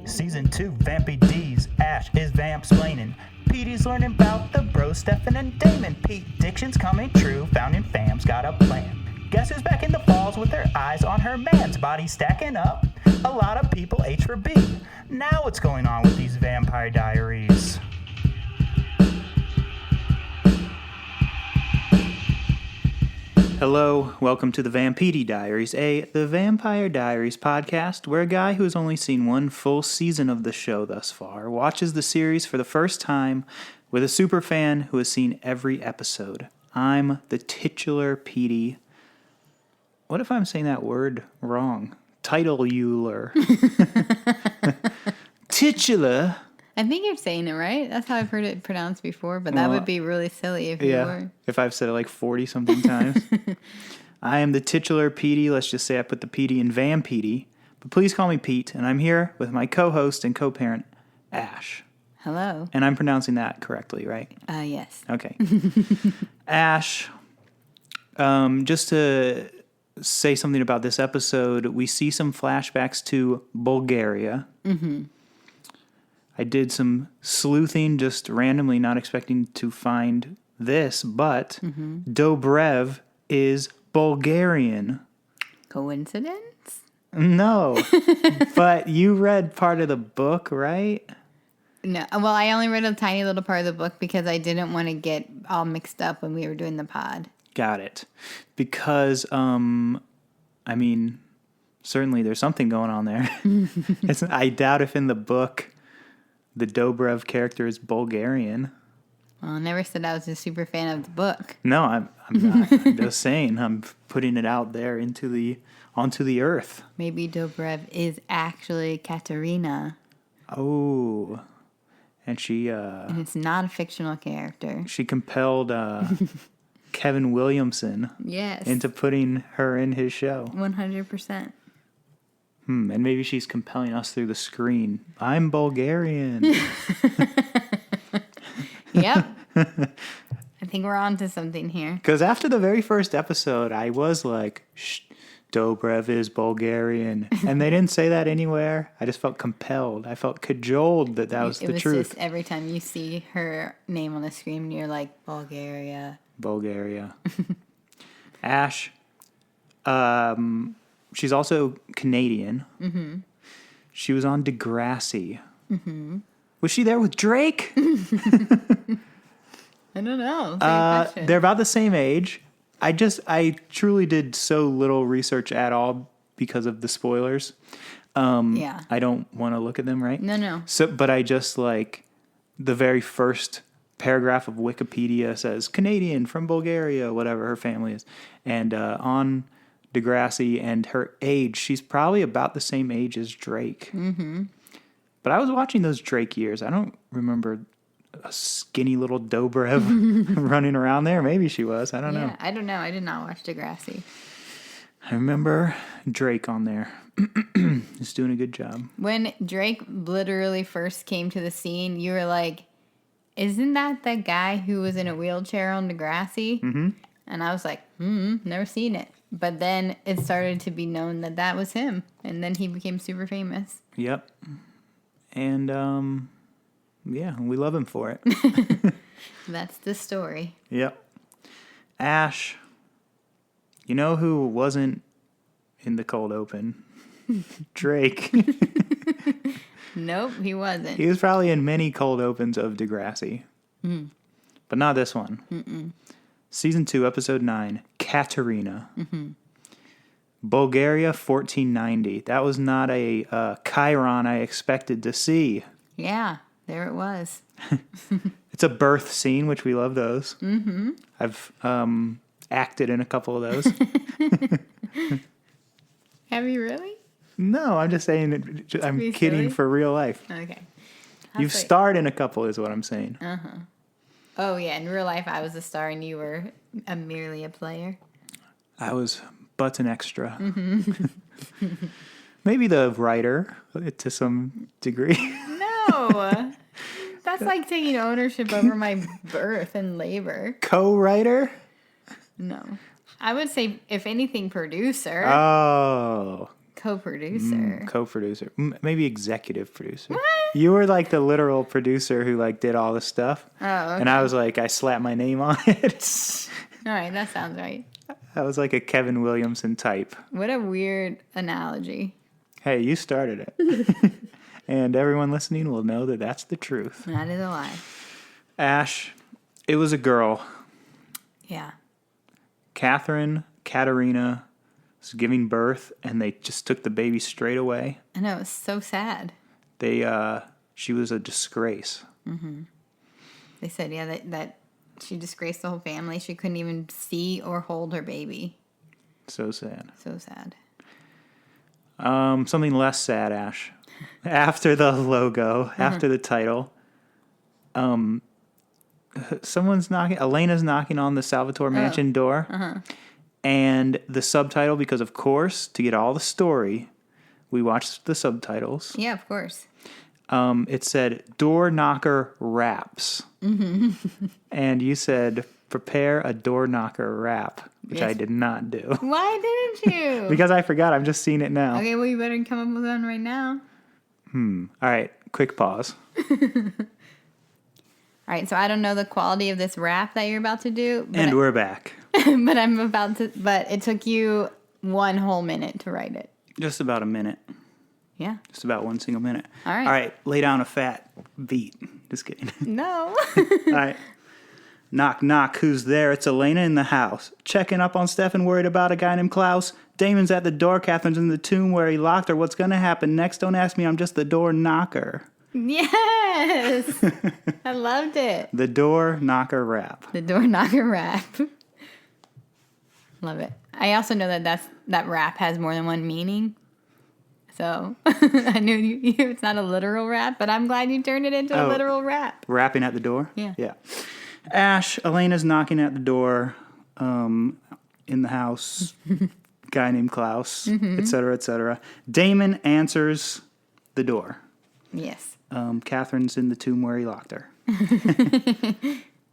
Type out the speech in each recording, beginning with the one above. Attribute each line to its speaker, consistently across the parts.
Speaker 1: Season 2, Vampy D's. Ash is vamp-splaining. Petey's learning about the bros, Stefan and Damon. Pete Diction's coming true. Founding fam's got a plan. Guess who's back in the falls with their eyes on her man's body stacking up? A lot of people H for B. Now what's going on with these Vampire Diaries? Hello, welcome to the Vampedy Diaries, the Vampire Diaries podcast, where a guy who has only seen one full season of the show thus far watches the series for the first time with a super fan who has seen every episode. I'm the titular Petey. What if I'm saying that word wrong? Titular. Titular.
Speaker 2: I think you're saying it right. That's how I've heard it pronounced before, but that would be really silly if you were.
Speaker 1: If I've said it like 40-something times. I am the titular Petey. Let's just say I put the Petey in Vampedy. But please call me Pete, and I'm here with my co-host and co-parent, Ash.
Speaker 2: Hello.
Speaker 1: And I'm pronouncing that correctly, right?
Speaker 2: Yes.
Speaker 1: Okay. Ash, just to say something about this episode, we see some flashbacks to Bulgaria. Mm-hmm. I did some sleuthing, just randomly, not expecting to find this, but Dobrev is Bulgarian.
Speaker 2: Coincidence?
Speaker 1: No, but you read part of the book, right?
Speaker 2: No. Well, I only read a tiny little part of the book because I didn't want to get all mixed up when we were doing the pod.
Speaker 1: Got it. Because, certainly there's something going on there. I doubt if in the book the Dobrev character is Bulgarian.
Speaker 2: Well, I never said I was a super fan of the book.
Speaker 1: No, I'm not. I'm just saying. I'm putting it out there onto the earth.
Speaker 2: Maybe Dobrev is actually Katerina.
Speaker 1: Oh, and she.
Speaker 2: And it's not a fictional character.
Speaker 1: She compelled Kevin Williamson.
Speaker 2: Yes.
Speaker 1: Into putting her in his show.
Speaker 2: 100%.
Speaker 1: And maybe she's compelling us through the screen. I'm Bulgarian.
Speaker 2: Yep. I think we're on to something here.
Speaker 1: Because after the very first episode, I was like, shh, Dobrev is Bulgarian. And they didn't say that anywhere. I just felt compelled. I felt cajoled that was the truth. It was
Speaker 2: just every time you see her name on the screen, you're like, Bulgaria.
Speaker 1: Ash. She's also Canadian. Mm-hmm. She was on Degrassi. Mm-hmm. Was she there with Drake?
Speaker 2: I don't know.
Speaker 1: They're about the same age. I truly did so little research at all because of the spoilers.
Speaker 2: Yeah.
Speaker 1: I don't want to look at them, right?
Speaker 2: No.
Speaker 1: So, but I just like the very first paragraph of Wikipedia says Canadian from Bulgaria, whatever her family is, and on Degrassi and her age, she's probably about the same age as Drake. Mm-hmm. But I was watching those Drake years. I don't remember a skinny little Dobrev running around there. Maybe she was. I don't know.
Speaker 2: I don't know. I did not watch Degrassi.
Speaker 1: I remember Drake on there. He's doing a good job.
Speaker 2: When Drake literally first came to the scene, you were like, isn't that the guy who was in a wheelchair on Degrassi? Mm-hmm. And I was like, never seen it. But then it started to be known that was him. And then he became super famous.
Speaker 1: Yep. And, we love him for it.
Speaker 2: That's the story.
Speaker 1: Yep. Ash, you know who wasn't in the cold open? Drake.
Speaker 2: Nope, he wasn't.
Speaker 1: He was probably in many cold opens of Degrassi. But not this one. Mm-mm. Season 2, Episode 9, Katerina. Mm-hmm. Bulgaria, 1490. That was not a Chiron I expected to see.
Speaker 2: Yeah, there it was.
Speaker 1: It's a birth scene, which we love those. Mm-hmm. I've acted in a couple of those.
Speaker 2: Have you really?
Speaker 1: No, I'm just saying, I'm kidding
Speaker 2: silly?
Speaker 1: For real life.
Speaker 2: Okay.
Speaker 1: You've starred in a couple is what I'm saying.
Speaker 2: Uh-huh. Oh, yeah. In real life, I was a star and you were merely a player.
Speaker 1: I was but an extra. Mm-hmm. Maybe the writer to some degree.
Speaker 2: No. That's like taking ownership over my birth and labor.
Speaker 1: Co-writer?
Speaker 2: No. I would say, if anything, producer.
Speaker 1: Oh,
Speaker 2: Co-producer.
Speaker 1: Co-producer. Maybe executive producer.
Speaker 2: What?
Speaker 1: You were like the literal producer who like did all the stuff.
Speaker 2: Oh, okay.
Speaker 1: And I was like, I slapped my name on it.
Speaker 2: All right, that sounds right.
Speaker 1: I was like a Kevin Williamson type.
Speaker 2: What a weird analogy.
Speaker 1: Hey, you started it. And everyone listening will know that that's the truth.
Speaker 2: That is a lie.
Speaker 1: Ash, it was a girl.
Speaker 2: Yeah.
Speaker 1: Katerina was giving birth, and they just took the baby straight away.
Speaker 2: I know, it's so sad.
Speaker 1: She was a disgrace.
Speaker 2: They said, yeah, that she disgraced the whole family. She couldn't even see or hold her baby.
Speaker 1: So sad.
Speaker 2: So sad.
Speaker 1: Something less sad, Ash. After the logo, after the title, someone's knocking. Elena's knocking on the Salvatore Mansion door, and the subtitle, because of course, to get all the story, we watched the subtitles.
Speaker 2: Yeah, of course.
Speaker 1: It said "Door Knocker Raps," and you said "Prepare a door knocker rap," which I
Speaker 2: Yes.
Speaker 1: did not do
Speaker 2: Why didn't you?
Speaker 1: because I forgot. I'm just seeing it now.
Speaker 2: Okay, well, you better come up with one right now.
Speaker 1: All right, quick pause.
Speaker 2: All right, so I don't know the quality of this rap that you're about to do, but,
Speaker 1: And we're back.
Speaker 2: but I'm about to. But it took you one whole minute to write it.
Speaker 1: Just about a minute.
Speaker 2: Yeah.
Speaker 1: Just about one single minute.
Speaker 2: All right.
Speaker 1: All right, lay down a fat beat. Just kidding.
Speaker 2: No.
Speaker 1: All right. Knock, knock, who's there? It's Elena in the house. Checking up on Stefan, worried about a guy named Klaus. Damon's at the door, Catherine's in the tomb where he locked her. What's gonna happen next? Don't ask me, I'm just the door knocker.
Speaker 2: Yes. I loved it.
Speaker 1: The door knocker rap.
Speaker 2: The door knocker rap. Love it. I also know that rap has more than one meaning. So I knew it's not a literal rap, but I'm glad you turned it into a
Speaker 1: Oh.
Speaker 2: literal rap.
Speaker 1: Rapping at the door?
Speaker 2: Yeah.
Speaker 1: Yeah. Ash, Elena's knocking at the door in the house. Guy named Klaus, et cetera, et cetera. Damon answers the door.
Speaker 2: Yes.
Speaker 1: Catherine's in the tomb where he locked her.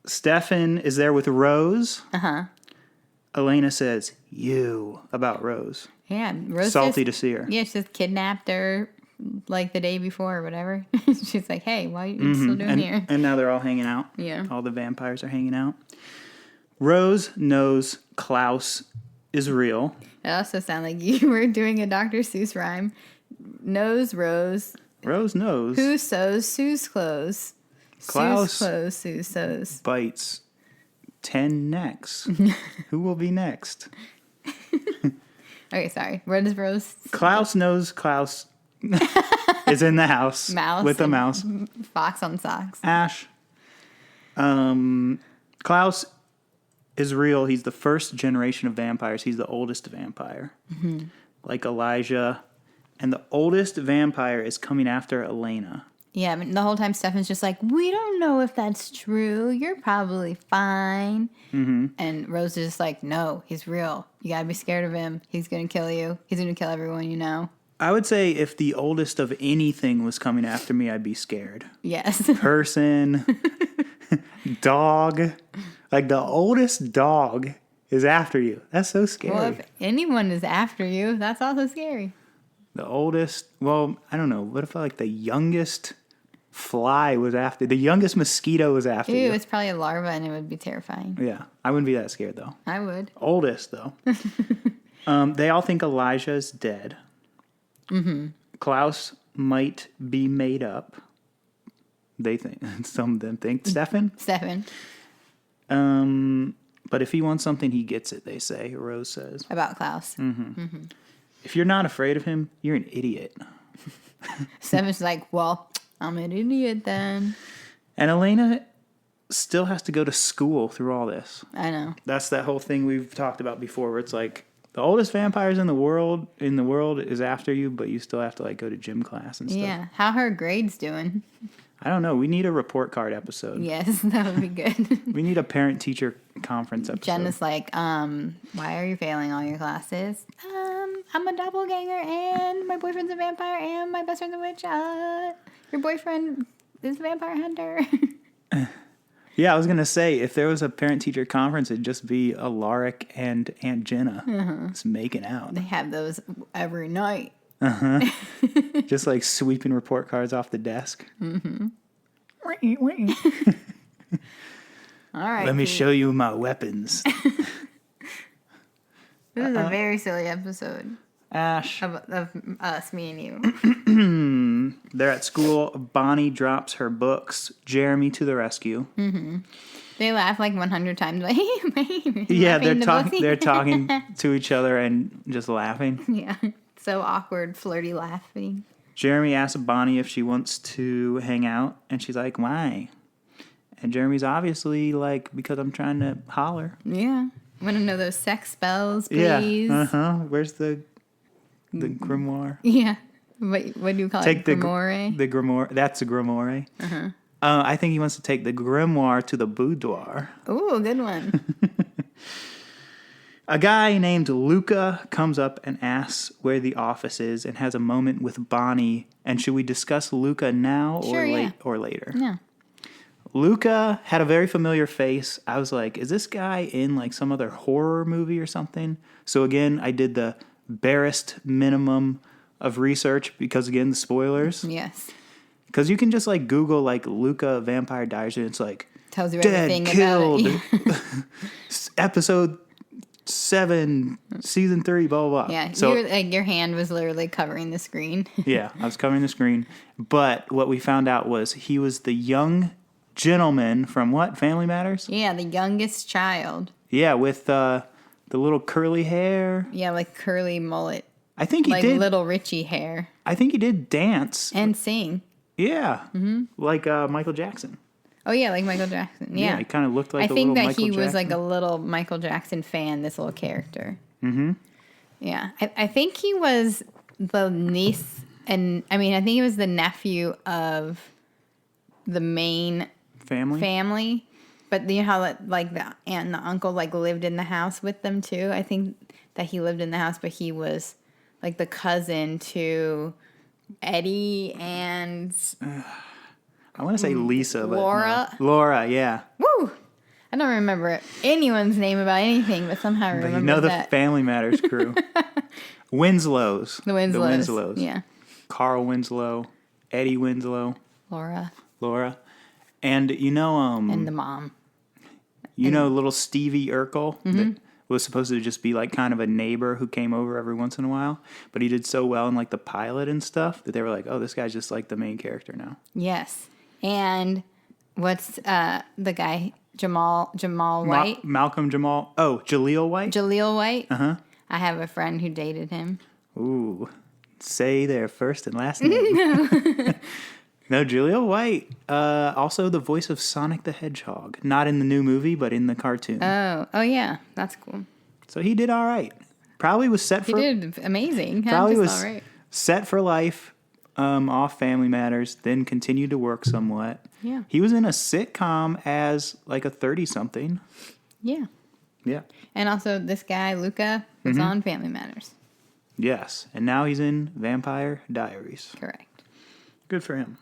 Speaker 1: Stefan is there with Rose.
Speaker 2: Uh-huh.
Speaker 1: Elena says, you, about Rose.
Speaker 2: Yeah. Rose
Speaker 1: Salty
Speaker 2: just,
Speaker 1: to see her.
Speaker 2: Yeah, she just kidnapped her like the day before or whatever. She's like, hey, what are you still doing here?
Speaker 1: And now they're all hanging out.
Speaker 2: Yeah.
Speaker 1: All the vampires are hanging out. Rose knows Klaus is real.
Speaker 2: It also sounded like you were doing a Dr. Seuss rhyme. Knows Rose.
Speaker 1: Rose knows.
Speaker 2: Who sews Sue's clothes?
Speaker 1: Klaus
Speaker 2: Sue's clothes, Sue sews.
Speaker 1: bites 10 necks. Who will be next?
Speaker 2: Okay, sorry. Where does Rose?
Speaker 1: Klaus knows Klaus is in the house
Speaker 2: Mouse
Speaker 1: with a
Speaker 2: and-
Speaker 1: mouse.
Speaker 2: Fox on socks.
Speaker 1: Ash. Klaus is real. He's the first generation of vampires. He's the oldest vampire. Like Elijah. And the oldest vampire is coming after Elena.
Speaker 2: Yeah, but the whole time Stefan's just like, we don't know if that's true. You're probably fine. Mm-hmm. And Rose is just like, no, he's real. You gotta be scared of him. He's gonna kill you. He's gonna kill everyone you know.
Speaker 1: I would say if the oldest of anything was coming after me, I'd be scared.
Speaker 2: Yes.
Speaker 1: Person, dog. Like the oldest dog is after you. That's so scary.
Speaker 2: Well, if anyone is after you, that's also scary.
Speaker 1: The oldest, well, I don't know. What if like the youngest fly was after, the youngest mosquito was after
Speaker 2: Ew,
Speaker 1: you?
Speaker 2: it's probably a larva and it would be terrifying.
Speaker 1: Yeah, I wouldn't be that scared though.
Speaker 2: I would.
Speaker 1: Oldest though. They all think Elijah is dead. Mm-hmm. Klaus might be made up. They think, some of them think. Stefan?
Speaker 2: 7.
Speaker 1: But if he wants something, he gets it, they say, Rose says.
Speaker 2: About Klaus.
Speaker 1: If you're not afraid of him, you're an idiot.
Speaker 2: 7's like, well, I'm an idiot then.
Speaker 1: And Elena still has to go to school through all this.
Speaker 2: I know.
Speaker 1: That's that whole thing we've talked about before, where it's like the oldest vampires in the world is after you, but you still have to like go to gym class and stuff.
Speaker 2: Yeah. How her grades doing?
Speaker 1: I don't know. We need a report card episode.
Speaker 2: Yes, that would be good.
Speaker 1: We need a parent teacher conference episode.
Speaker 2: Jen is like, why are you failing all your classes? I'm a doppelganger and my boyfriend's a vampire and my best friend's a witch. Your boyfriend is a vampire hunter.
Speaker 1: Yeah, I was gonna say if there was a parent-teacher conference, it'd just be Alaric and Aunt Jenna just making out,
Speaker 2: They have those every night.
Speaker 1: just like sweeping report cards off the desk.
Speaker 2: All right.
Speaker 1: Let me
Speaker 2: Pete.
Speaker 1: show you my weapons,
Speaker 2: This is a very silly episode
Speaker 1: Ash.
Speaker 2: of us, me and you.
Speaker 1: They're at school. Bonnie drops her books. Jeremy to the rescue.
Speaker 2: They laugh like 100 times. Like,
Speaker 1: Yeah,
Speaker 2: laughing in the books.
Speaker 1: they're talking to each other and just laughing.
Speaker 2: Yeah. So awkward, flirty laughing.
Speaker 1: Jeremy asks Bonnie if she wants to hang out, and she's like, "Why?" And Jeremy's obviously like, "Because I'm trying to holler."
Speaker 2: Yeah. Want to know those sex spells, please?
Speaker 1: Yeah. Where's the grimoire?
Speaker 2: Yeah. What do you call it? Grimoire?
Speaker 1: The grimoire. That's a grimoire. I think he wants to take the grimoire to the boudoir.
Speaker 2: Ooh, good one.
Speaker 1: A guy named Luca comes up and asks where the office is and has a moment with Bonnie. And should we discuss Luca now
Speaker 2: Sure, yeah.
Speaker 1: or later?
Speaker 2: Yeah.
Speaker 1: Luca had a very familiar face. I was like, is this guy in like some other horror movie or something? So again, I did the barest minimum of research because again, the spoilers.
Speaker 2: Yes.
Speaker 1: Because you can just like Google like Luca Vampire Diaries and it's like
Speaker 2: Tells you
Speaker 1: dead,
Speaker 2: everything
Speaker 1: killed,
Speaker 2: about it.
Speaker 1: episode 7, season 3, blah blah blah.
Speaker 2: Yeah.
Speaker 1: So
Speaker 2: Your hand was literally covering the screen.
Speaker 1: yeah, I was covering the screen. But what we found out was he was the young gentleman from what? Family Matters?
Speaker 2: Yeah, the youngest child.
Speaker 1: Yeah, with the little curly hair.
Speaker 2: Yeah, like curly mullet.
Speaker 1: I think he
Speaker 2: Like
Speaker 1: did.
Speaker 2: little Richie hair.
Speaker 1: I think he did dance.
Speaker 2: And sing.
Speaker 1: Yeah, like Michael Jackson.
Speaker 2: Oh, yeah, like Michael Jackson. Yeah.
Speaker 1: He kind of looked like
Speaker 2: I
Speaker 1: a
Speaker 2: think
Speaker 1: little
Speaker 2: that
Speaker 1: Michael
Speaker 2: he
Speaker 1: Jackson.
Speaker 2: was like a little Michael Jackson fan, this little character. Mm-hmm. Yeah. I think he was the niece, and I think he was the nephew of the main family. But you know how like the aunt and the uncle like lived in the house with them too? I think that he lived in the house, but he was like the cousin to Eddie and
Speaker 1: I want to say Lisa, but
Speaker 2: Laura?
Speaker 1: no. Laura, yeah.
Speaker 2: woo! I don't remember anyone's name about anything, but somehow I
Speaker 1: But
Speaker 2: remember
Speaker 1: you know the
Speaker 2: that.
Speaker 1: Family Matters crew. Winslows.
Speaker 2: The Winslows.
Speaker 1: The Winslows.
Speaker 2: Yeah.
Speaker 1: Carl Winslow, Eddie Winslow,
Speaker 2: Laura
Speaker 1: Laura. And you know
Speaker 2: and the mom.
Speaker 1: little Stevie Urkel
Speaker 2: Mm-hmm.
Speaker 1: that was supposed to just be like kind of a neighbor who came over every once in a while, but he did so well in like the pilot and stuff that they were like, "Oh, this guy's just like the main character now."
Speaker 2: Yes. And what's the guy? Jamal White?
Speaker 1: Malcolm Jamal. Oh, Jaleel White.
Speaker 2: Jaleel White?
Speaker 1: Uh-huh.
Speaker 2: I have a friend who dated him.
Speaker 1: Ooh. Say their first and last name. No, Jaleel White. Also the voice of Sonic the Hedgehog. Not in the new movie, but in the cartoon.
Speaker 2: Oh yeah. That's cool.
Speaker 1: So he did all right. Probably was set
Speaker 2: He
Speaker 1: for
Speaker 2: did amazing.
Speaker 1: probably
Speaker 2: Just
Speaker 1: was
Speaker 2: all right.
Speaker 1: set for life off Family Matters, then continued to work somewhat.
Speaker 2: Yeah.
Speaker 1: He was in a sitcom as like a 30-something.
Speaker 2: Yeah.
Speaker 1: Yeah.
Speaker 2: And also this guy, Luca, was
Speaker 1: Mm-hmm.
Speaker 2: on Family Matters.
Speaker 1: Yes. And now he's in Vampire Diaries.
Speaker 2: Correct.
Speaker 1: Good for him.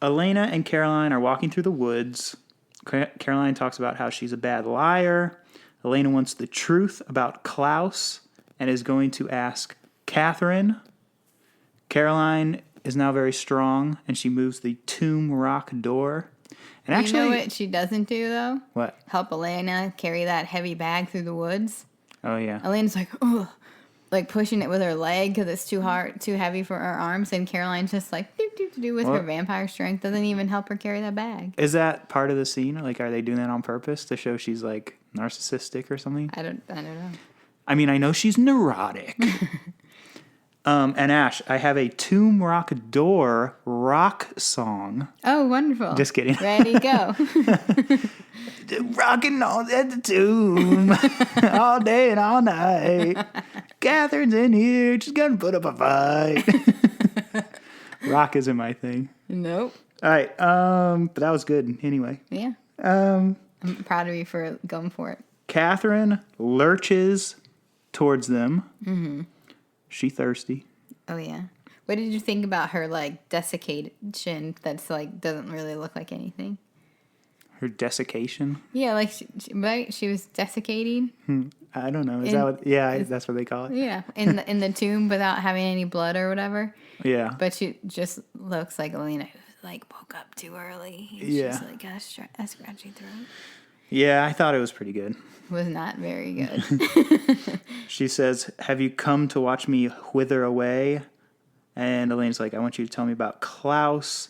Speaker 1: Elena and Caroline are walking through the woods. Caroline talks about how she's a bad liar. Elena wants the truth about Klaus and is going to ask Catherine. Caroline is now very strong, and she moves the tomb rock door. And actually,
Speaker 2: you know what she doesn't do though?
Speaker 1: what?
Speaker 2: Help Elena carry that heavy bag through the woods.
Speaker 1: Oh yeah,
Speaker 2: Elena's like, ugh, like pushing it with her leg because it's too heavy for her arms. And Caroline's just like, do with her
Speaker 1: What?
Speaker 2: vampire strength. Doesn't even help her carry that bag.
Speaker 1: is that part of the scene? Like, are they doing that on purpose to show she's like narcissistic or something?
Speaker 2: I don't know.
Speaker 1: I mean, I know she's neurotic. And Ash, I have a Tomb Rock Door rock song.
Speaker 2: Oh, wonderful.
Speaker 1: Just kidding.
Speaker 2: Ready, go.
Speaker 1: Rocking on at the tomb all day and all night. Catherine's in here, she's gonna put up a fight. Rock isn't my thing.
Speaker 2: Nope.
Speaker 1: All right, but that was good anyway.
Speaker 2: Yeah.
Speaker 1: Um,
Speaker 2: I'm proud of you for going for it.
Speaker 1: Catherine lurches towards them. Mm-hmm. She thirsty.
Speaker 2: Oh, yeah. What did you think about her, like, desiccation that's, like, doesn't really look like anything?
Speaker 1: Her desiccation.
Speaker 2: Yeah, like right? She was desiccating.
Speaker 1: I don't know. Is
Speaker 2: In-
Speaker 1: that what? Yeah, that's what they call it.
Speaker 2: Yeah, in the tomb without having any blood or whatever.
Speaker 1: Yeah.
Speaker 2: But she just looks like Elena, who like woke up too early.
Speaker 1: Yeah.
Speaker 2: She's like got a scratchy throat.
Speaker 1: Yeah, I thought it was pretty good.
Speaker 2: Was not very good.
Speaker 1: She says, "Have you come to watch me wither away?" And Elena's like, "I want you to tell me about Klaus."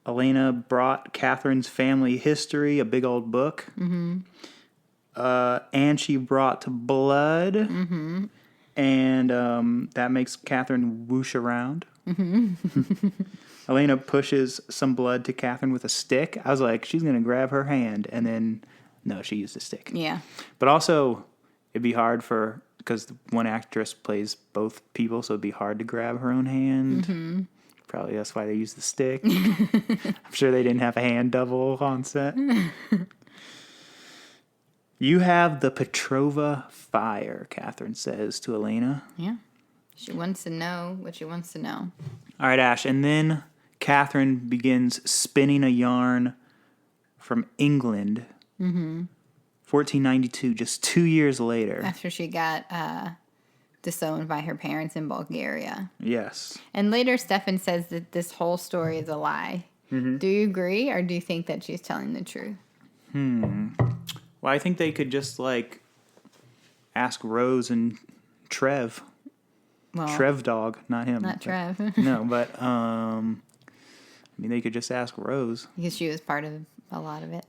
Speaker 1: Elena brought Catherine's family history, a big old book. Mm-hmm. And she brought blood. Mm-hmm. And that makes Catherine whoosh around. Mm-hmm. Elena pushes some blood to Catherine with a stick. I was like, she's going to grab her hand. And then, no, she used a stick.
Speaker 2: Yeah.
Speaker 1: But also, it'd be hard because one actress plays both people, so it'd be hard to grab her own hand. Mm-hmm. Probably that's why they used the stick. I'm sure they didn't have a hand double on set. You have the Petrova fire, Catherine says to Elena.
Speaker 2: Yeah. She wants to know what she wants to know.
Speaker 1: All right, Ash. And then Catherine begins spinning a yarn from England. Mm-hmm. 1492, just 2 years later.
Speaker 2: After she got disowned by her parents in Bulgaria.
Speaker 1: Yes.
Speaker 2: And later, Stefan says that this whole story is a lie. Mm-hmm. Do you agree, or do you think that she's telling the truth?
Speaker 1: Well, I think they could just, ask Rose and Trev.
Speaker 2: Well,
Speaker 1: Trev dog, not him.
Speaker 2: not Trev.
Speaker 1: No, but, they could just ask Rose.
Speaker 2: Because she was part of a lot of it.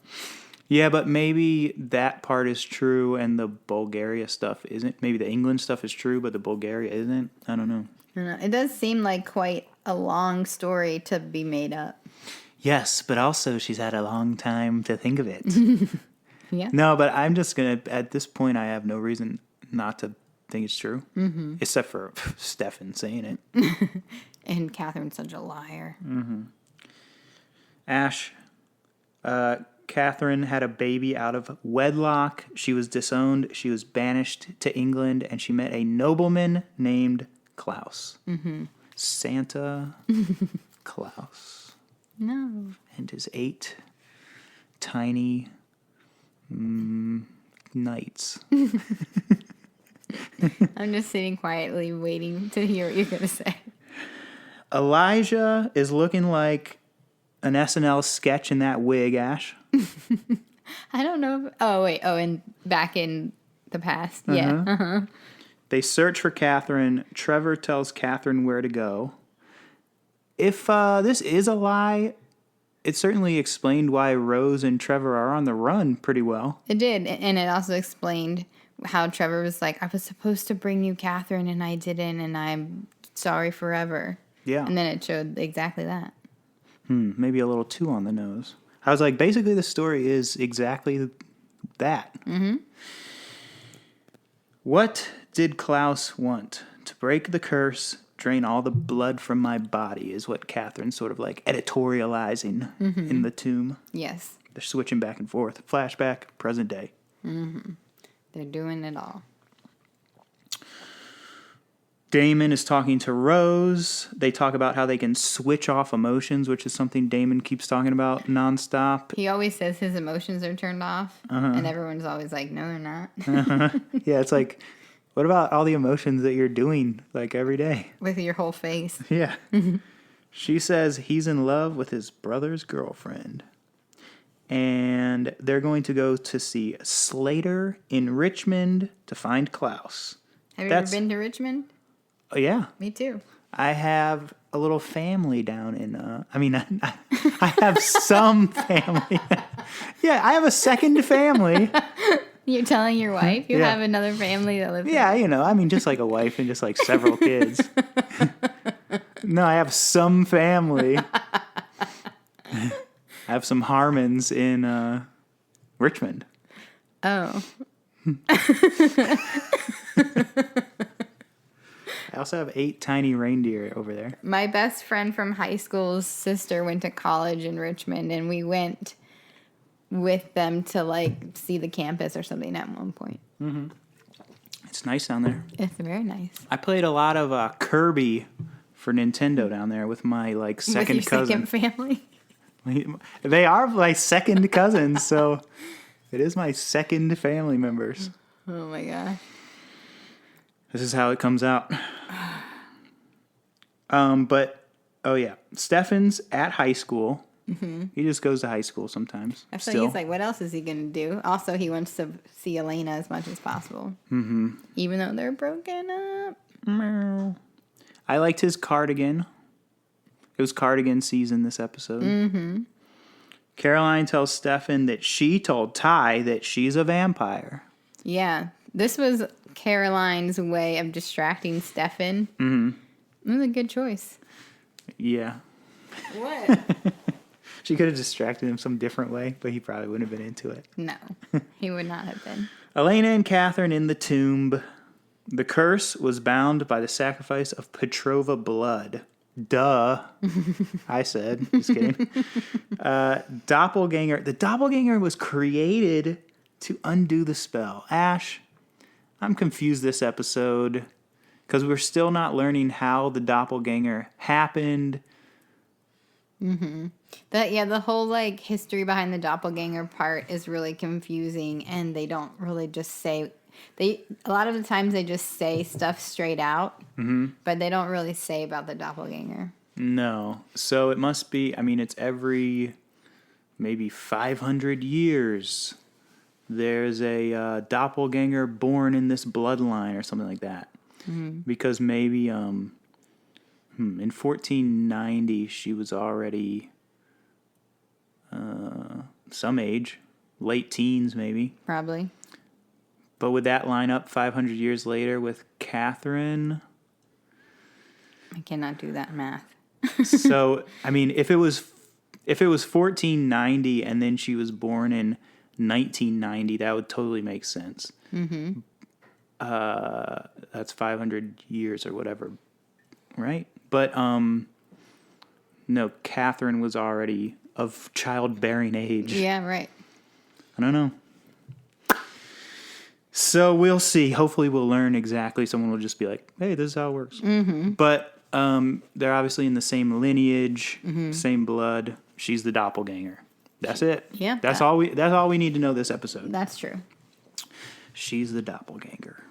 Speaker 1: Yeah, but maybe that part is true and the Bulgaria stuff isn't. Maybe the England stuff is true, but the Bulgaria isn't. I don't know.
Speaker 2: I don't know. It does seem like quite a long story to be made up.
Speaker 1: Yes, but also she's had a long time to think of it.
Speaker 2: Yeah.
Speaker 1: No, but I'm just going to, at this point, I have no reason not to think it's true. Mm-hmm. Except for Stefan saying it.
Speaker 2: And Catherine's such a liar.
Speaker 1: Mm-hmm. Ash, Catherine had a baby out of wedlock. She was disowned. She was banished to England, and she met a nobleman named Klaus. Mm-hmm. Santa Claus.
Speaker 2: No.
Speaker 1: And his 8 tiny knights.
Speaker 2: I'm just sitting quietly waiting to hear what you're going to say.
Speaker 1: Elijah is looking like an SNL sketch in that wig, Ash.
Speaker 2: I don't know. And back in the past. Yeah. Uh-huh.
Speaker 1: They search for Catherine. Trevor tells Catherine where to go. If this is a lie, it certainly explained why Rose and Trevor are on the run pretty well.
Speaker 2: It did. And it also explained how Trevor was like, I was supposed to bring you Catherine and I didn't, and I'm sorry forever.
Speaker 1: Yeah.
Speaker 2: And then it showed exactly that.
Speaker 1: Maybe a little too on the nose. I was like, basically the story is exactly that. Mm-hmm. What did Klaus want? To break the curse, drain all the blood from my body, is what Catherine's sort of like editorializing in the tomb.
Speaker 2: Yes.
Speaker 1: They're switching back and forth. Flashback, present day.
Speaker 2: Mm-hmm. They're doing it all.
Speaker 1: Damon is talking to Rose. They talk about how they can switch off emotions, which is something Damon keeps talking about nonstop.
Speaker 2: He always says his emotions are turned off, and everyone's always like, no, they're not.
Speaker 1: Yeah, it's like, what about all the emotions that you're doing, every day?
Speaker 2: With your whole face.
Speaker 1: Yeah. She says he's in love with his brother's girlfriend. And they're going to go to see Slater in Richmond to find Klaus.
Speaker 2: Have you ever been to Richmond?
Speaker 1: Oh, yeah.
Speaker 2: Me too.
Speaker 1: I have a little family down in, I have some family. Yeah, I have a second family.
Speaker 2: You're telling your wife you have another family that lives
Speaker 1: there? Yeah, just like a wife and just like several kids. No, I have some family. I have some Harmons in Richmond.
Speaker 2: Oh.
Speaker 1: I also have 8 tiny reindeer over there.
Speaker 2: My best friend from high school's sister went to college in Richmond, and we went with them to see the campus or something at one point.
Speaker 1: Mm-hmm. It's nice down there.
Speaker 2: It's very nice.
Speaker 1: I played a lot of Kirby for Nintendo down there with my second
Speaker 2: with your
Speaker 1: cousin.
Speaker 2: Second family.
Speaker 1: They are my second cousins, so it is my second family members.
Speaker 2: Oh my gosh.
Speaker 1: This is how it comes out. But oh yeah, Stefan's at high school. Mm-hmm. He just goes to high school sometimes.
Speaker 2: I feel he's like, what else is he gonna do? Also, he wants to see Elena as much as possible. Mm-hmm. Even though they're broken up.
Speaker 1: I liked his cardigan. It was cardigan season this episode. Mm-hmm. Caroline tells Stefan that she told Ty that she's a vampire.
Speaker 2: Yeah, this was Caroline's way of distracting Stefan. Mm-hmm. It was a good choice.
Speaker 1: Yeah.
Speaker 2: What?
Speaker 1: She could have distracted him some different way, but he probably wouldn't have been into it.
Speaker 2: No, he would not have been.
Speaker 1: Elena and Catherine in the tomb. The curse was bound by the sacrifice of Petrova blood. Duh. I said. Just kidding. Doppelganger. The doppelganger was created to undo the spell. Ash, I'm confused this episode because we're still not learning how the doppelganger happened.
Speaker 2: Mm-hmm. The whole like history behind the doppelganger part is really confusing, and they don't really just say a lot of the times they just say stuff straight out, but they don't really say about the doppelganger. No,
Speaker 1: so it must be. I mean, it's every maybe 500 years. There's a doppelganger born in this bloodline or something like that, because maybe in 1490 she was already some age, late teens maybe.
Speaker 2: Probably.
Speaker 1: But would that line up 500 years later with Catherine?
Speaker 2: I cannot do that math.
Speaker 1: So, I mean, if it was 1490 and then she was born in 1990, that would totally make sense. Mm-hmm. That's 500 years or whatever, right? But no, Catherine was already of childbearing age.
Speaker 2: Yeah, right.
Speaker 1: I don't know. So we'll see. Hopefully we'll learn exactly. Someone will just be like, hey, this is how it works. Mm-hmm. But they're obviously in the same lineage, same blood. She's the doppelganger. That's it.
Speaker 2: Yeah.
Speaker 1: That's all we need to know this episode.
Speaker 2: That's true.
Speaker 1: She's the doppelganger.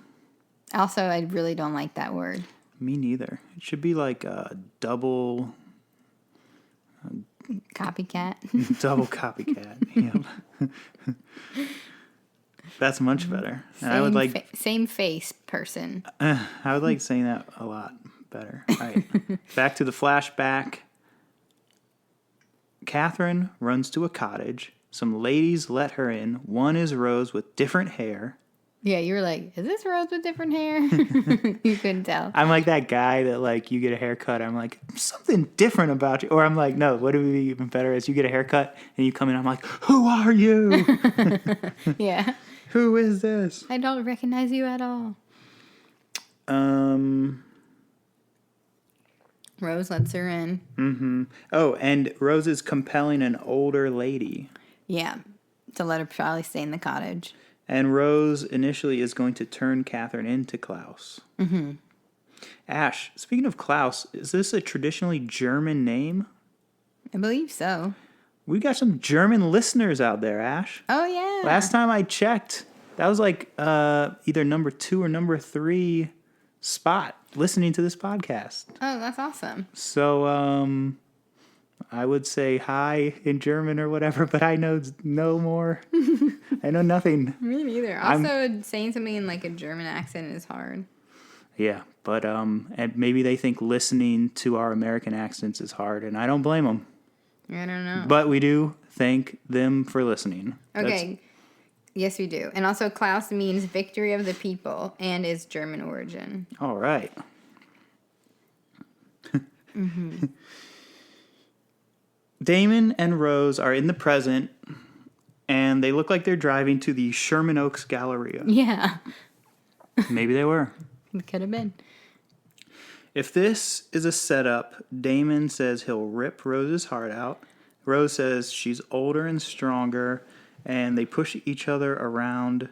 Speaker 2: Also, I really don't like that word.
Speaker 1: Me neither. It should be like a double...
Speaker 2: Copycat.
Speaker 1: Double copycat. Yeah. That's much better. And I would like
Speaker 2: same face person.
Speaker 1: I would like saying that a lot better. All right. Back to the flashback. Catherine runs to a cottage. Some ladies let her in. One is Rose with different hair.
Speaker 2: Yeah, you were like, is this Rose with different hair? You couldn't tell.
Speaker 1: I'm like that guy that like you get a haircut. I'm like, something different about you. Or I'm like, no, what would be even better is you get a haircut and you come in. I'm like, who are you?
Speaker 2: Yeah.
Speaker 1: Who is this?
Speaker 2: I don't recognize you at all. Rose lets her in.
Speaker 1: Mm-hmm. Oh, and Rose is compelling an older lady.
Speaker 2: Yeah, to let her probably stay in the cottage.
Speaker 1: And Rose initially is going to turn Catherine into Klaus. Mm-hmm. Ash, speaking of Klaus, is this a traditionally German name?
Speaker 2: I believe so.
Speaker 1: We got some German listeners out there, Ash.
Speaker 2: Oh, yeah.
Speaker 1: Last time I checked, that was like either number 2 or number 3 spot listening to this podcast.
Speaker 2: Oh, that's awesome.
Speaker 1: So, I would say hi in German or whatever, but I know no more. I know nothing.
Speaker 2: Me neither. Also, saying something in like a German accent is hard.
Speaker 1: Yeah, but and maybe they think listening to our American accents is hard, and I don't blame them.
Speaker 2: I don't know.
Speaker 1: But we do thank them for listening.
Speaker 2: Okay. Yes, we do. And also, Klaus means victory of the people and is German origin.
Speaker 1: All right. Mm-hmm. Damon and Rose are in the present, and they look like they're driving to the Sherman Oaks Galleria.
Speaker 2: Yeah.
Speaker 1: Maybe they were.
Speaker 2: It could have been.
Speaker 1: If this is a setup, Damon says he'll rip Rose's heart out. Rose says she's older and stronger, and they push each other around,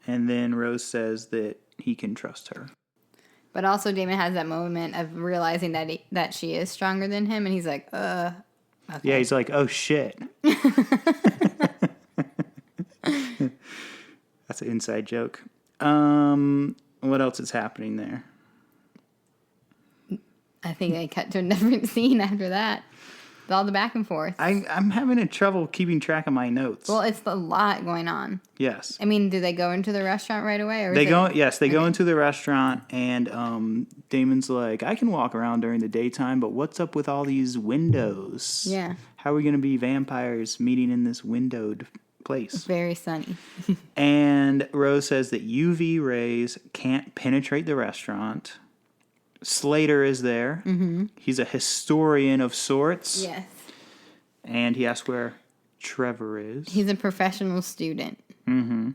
Speaker 1: and then Rose says that he can trust her.
Speaker 2: But also Damon has that moment of realizing that she is stronger than him, and he's like, I Okay.
Speaker 1: Yeah, he's like, oh shit. That's an inside joke. What else is happening there?
Speaker 2: I think they cut to a different scene after that. With all the back and forth.
Speaker 1: I'm having a trouble keeping track of my notes.
Speaker 2: Well, it's a lot going on.
Speaker 1: Yes.
Speaker 2: I mean, do they go into the restaurant right away? Or
Speaker 1: They go into the restaurant, and Damon's like, I can walk around during the daytime, but what's up with all these windows?
Speaker 2: Yeah.
Speaker 1: How are we going to be vampires meeting in this windowed place?
Speaker 2: Very sunny.
Speaker 1: And Rose says that UV rays can't penetrate the restaurant. Slater is there. Mm-hmm. He's a historian of sorts.
Speaker 2: Yes.
Speaker 1: And he asks where Trevor is.
Speaker 2: He's a professional student.
Speaker 1: Mm-hmm.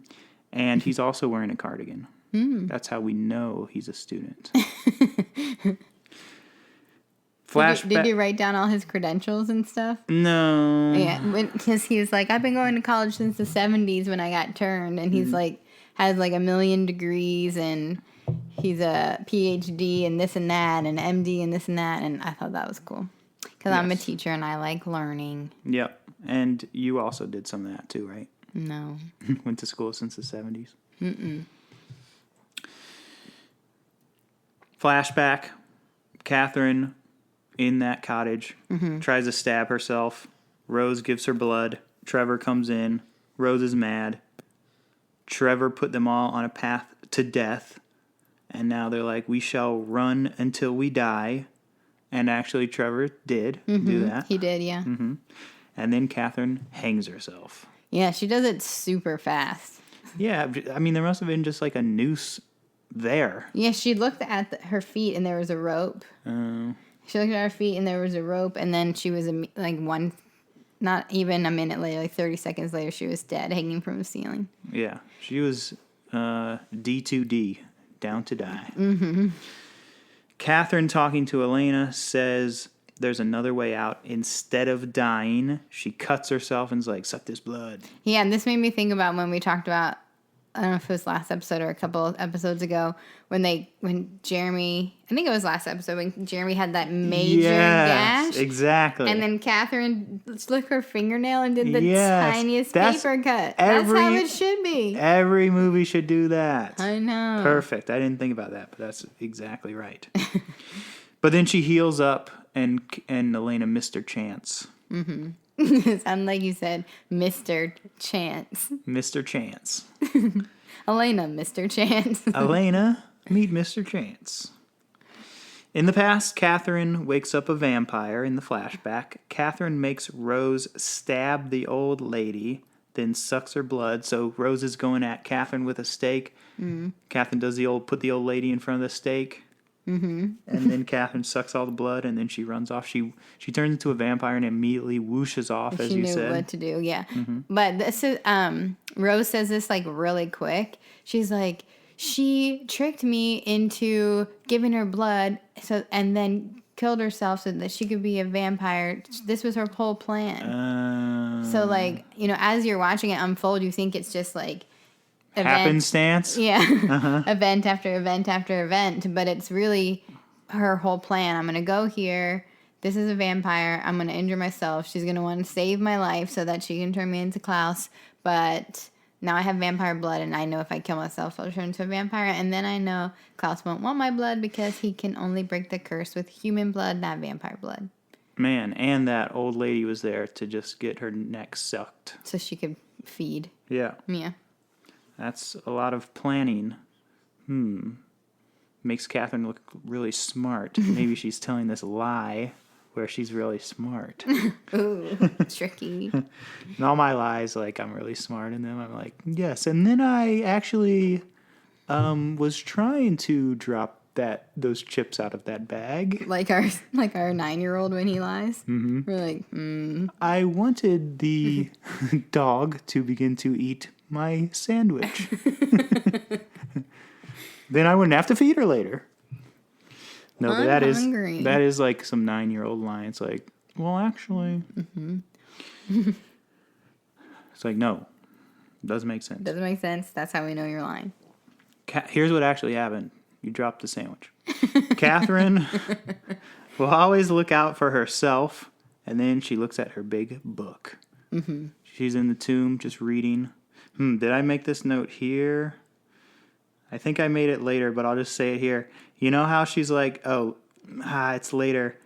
Speaker 1: And he's also wearing a cardigan. That's how we know he's a student. Flashback.
Speaker 2: Did you write down all his credentials and stuff?
Speaker 1: No.
Speaker 2: Yeah, because he was like, I've been going to college since the 70s when I got turned. And he's like, has like 1 million degrees and he's a PhD and this and that and MD and this and that. And I thought that was cool. Because I'm a teacher and I like learning.
Speaker 1: Yep. And you also did some of that too, right?
Speaker 2: No.
Speaker 1: Went to school since the 70s. Mm-mm. Flashback. Catherine in that cottage tries to stab herself. Rose gives her blood. Trevor comes in. Rose is mad. Trevor put them all on a path to death. And now they're like, we shall run until we die. And actually, Trevor did do that.
Speaker 2: He did, yeah.
Speaker 1: Mm-hmm. And then Catherine hangs herself.
Speaker 2: Yeah, she does it super fast.
Speaker 1: Yeah, I mean, there must have been just like a noose there.
Speaker 2: Yeah, she looked at her feet and there was a rope. She looked at her feet and there was a rope. And then she was not even a minute later, like 30 seconds later, she was dead, hanging from the ceiling.
Speaker 1: Yeah, she was D2D, down to die. Catherine, talking to Elena, says there's another way out. Instead of dying, she cuts herself and is like, suck this blood.
Speaker 2: Yeah, and this made me think about when we talked about, I don't know if it was last episode or a couple of episodes ago, when Jeremy, I think it was last episode, when Jeremy had that major gash.
Speaker 1: Exactly.
Speaker 2: And then Catherine licked her fingernail and did the tiniest paper cut. That's how it should be.
Speaker 1: Every movie should do that.
Speaker 2: I know.
Speaker 1: Perfect. I didn't think about that, but that's exactly right. But then she heals up, and Elena missed her chance.
Speaker 2: Sound like you said, Mr. Chance.
Speaker 1: Mr. Chance.
Speaker 2: Elena, Mr. Chance.
Speaker 1: Elena, meet Mr. Chance. In the past, Catherine wakes up a vampire in the flashback. Catherine makes Rose stab the old lady, then sucks her blood. So Rose is going at Catherine with a stake. Catherine does put the old lady in front of the stake. And then Catherine sucks all the blood, and then she runs off. She turns into a vampire and immediately whooshes off, as you said.
Speaker 2: She knew what to do, yeah. But this is, Rose says this like really quick. She's like, she tricked me into giving her blood, and then killed herself so that she could be a vampire. This was her whole plan. So like, as you're watching it unfold, you think it's just like
Speaker 1: happenstance.
Speaker 2: Yeah. Event after event after event. But it's really her whole plan. I'm going to go here. This is a vampire. I'm going to injure myself. She's going to want to save my life so that she can turn me into Klaus. But now I have vampire blood, and I know if I kill myself, I'll turn into a vampire. And then I know Klaus won't want my blood because he can only break the curse with human blood, not vampire blood.
Speaker 1: Man, and that old lady was there to just get her neck sucked.
Speaker 2: So she could feed.
Speaker 1: Yeah.
Speaker 2: Yeah.
Speaker 1: That's a lot of planning. Makes Catherine look really smart. Maybe she's telling this lie where she's really smart.
Speaker 2: Ooh, tricky.
Speaker 1: And all my lies, like, I'm really smart in them. I'm like, yes. And then I actually was trying to drop those chips out of that bag.
Speaker 2: Like our 9-year-old when he lies. Mm-hmm. We're like,
Speaker 1: I wanted the dog to begin to eat my sandwich. Then I wouldn't have to feed her later. No, but that is like some 9-year-old line. It's like, well, actually, it's like, no, doesn't make sense.
Speaker 2: Doesn't make sense. That's how we know you're lying.
Speaker 1: Here's what actually happened. You dropped the sandwich. Catherine will always look out for herself And then she looks at her big book. Mm-hmm. She's in the tomb just reading. Did I make this note here? I think I made it later, but I'll just say it here. You know how she's like, it's later.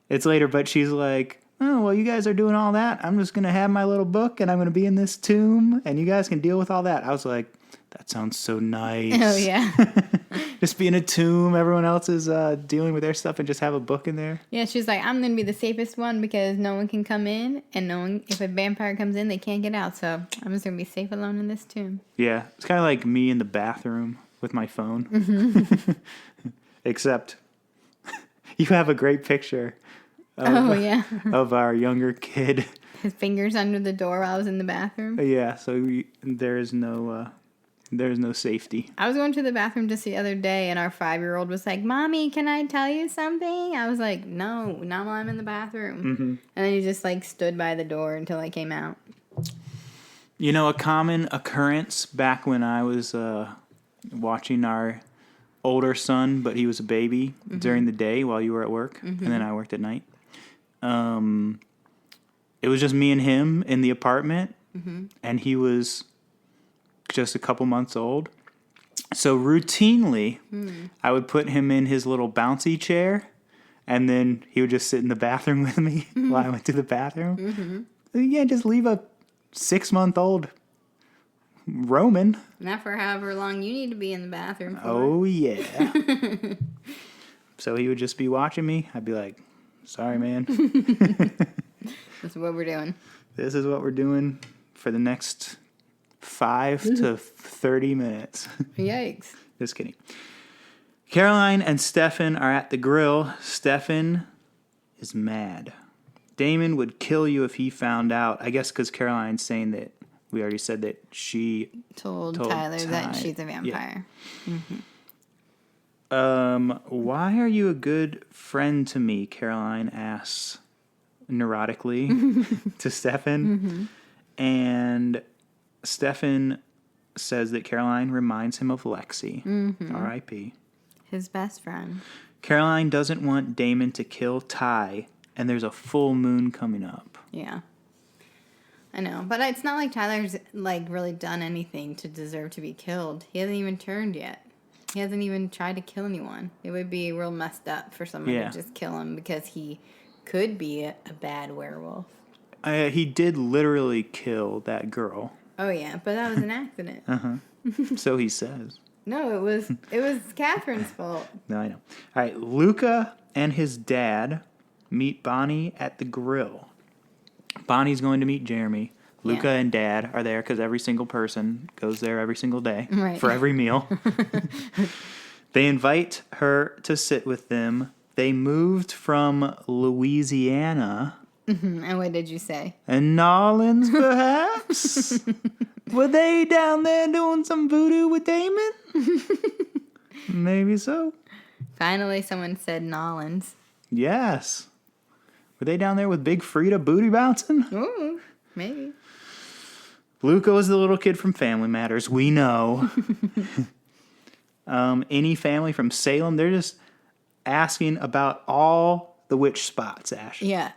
Speaker 1: It's later, but she's like, oh, well, you guys are doing all that. I'm just going to have my little book, and I'm going to be in this tomb, and you guys can deal with all that. I was like, that sounds so nice.
Speaker 2: Oh, yeah.
Speaker 1: Just be in a tomb. Everyone else is dealing with their stuff and just have a book in there.
Speaker 2: Yeah, she's like, I'm going to be the safest one because no one can come in, and if a vampire comes in, they can't get out. So I'm just going to be safe alone in this tomb.
Speaker 1: Yeah, it's kind of like me in the bathroom with my phone. Except you have a great picture of our younger kid.
Speaker 2: His fingers under the door while I was in the bathroom.
Speaker 1: Yeah, so there is no safety.
Speaker 2: I was going to the bathroom just the other day, and our 5-year-old was like, Mommy, can I tell you something? I was like, no, not while I'm in the bathroom. Mm-hmm. And then he just like stood by the door until I came out.
Speaker 1: You know, a common occurrence back when I was watching our older son, but he was a baby during the day while you were at work, and then I worked at night. It was just me and him in the apartment, and he was just a couple months old. So routinely, I would put him in his little bouncy chair, and then he would just sit in the bathroom with me while I went to the bathroom. Yeah, just leave a 6-month-old roaming.
Speaker 2: Not for however long you need to be in the bathroom for.
Speaker 1: Oh, yeah. So he would just be watching me. I'd be like, sorry, man.
Speaker 2: That's what we're doing.
Speaker 1: This is what we're doing for the next 5 to 30 minutes.
Speaker 2: Yikes.
Speaker 1: Just kidding. Caroline and Stefan are at the grill. Stefan is mad. Damon would kill you if he found out. I guess because Caroline's saying that we already said that she
Speaker 2: told Tyler that she's a vampire.
Speaker 1: Yeah. Why are you a good friend to me? Caroline asks neurotically to Stefan. And Stefan says that Caroline reminds him of Lexi. R.I.P.
Speaker 2: His best friend.
Speaker 1: Caroline doesn't want Damon to kill Ty, and there's a full moon coming up.
Speaker 2: Yeah. I know, but it's not like Tyler's like really done anything to deserve to be killed. He hasn't even turned yet. He hasn't even tried to kill anyone. It would be real messed up for someone to just kill him because he could be a bad werewolf.
Speaker 1: He did literally kill that girl.
Speaker 2: Oh yeah, but that was an accident.
Speaker 1: So he says.
Speaker 2: No, it was Catherine's fault.
Speaker 1: No, I know. All right, Luca and his dad meet Bonnie at the grill. Bonnie's going to meet Jeremy. Luca and Dad are there because every single person goes there every single day for every meal. They invite her to sit with them. They moved from Louisiana.
Speaker 2: And what did you say?
Speaker 1: And Nolans, perhaps? Were they down there doing some voodoo with Damon? Maybe so.
Speaker 2: Finally, someone said Nolans.
Speaker 1: Yes. Were they down there with Big Frida booty bouncing?
Speaker 2: Ooh, maybe.
Speaker 1: Luca was the little kid from Family Matters. We know. Any family from Salem, they're just asking about all the witch spots, Ash.
Speaker 2: Yeah.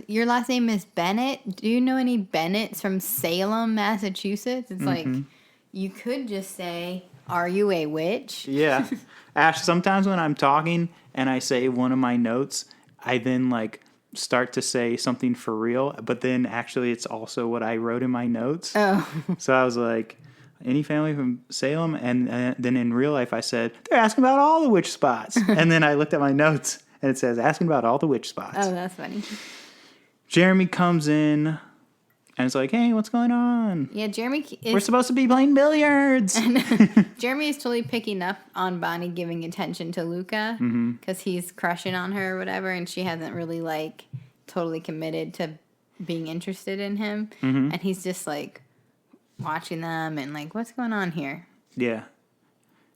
Speaker 2: Your last name is Bennett? Do you know any Bennetts from Salem, Massachusetts? It's like, you could just say, are you a witch?
Speaker 1: Yeah. Ash, sometimes when I'm talking and I say one of my notes, I then like start to say something for real, but then actually it's also what I wrote in my notes.
Speaker 2: Oh.
Speaker 1: So I was like, any family from Salem? And then in real life I said, they're asking about all the witch spots. And then I looked at my notes and it says, asking about all the witch spots.
Speaker 2: Oh, that's funny.
Speaker 1: Jeremy comes in and it's like, hey, what's going on?
Speaker 2: Yeah,
Speaker 1: We're supposed to be playing billiards.
Speaker 2: Jeremy is totally picking up on Bonnie giving attention to Luca because he's crushing on her or whatever, and she hasn't really like totally committed to being interested in him. And he's just like watching them and like, what's going on here?
Speaker 1: Yeah.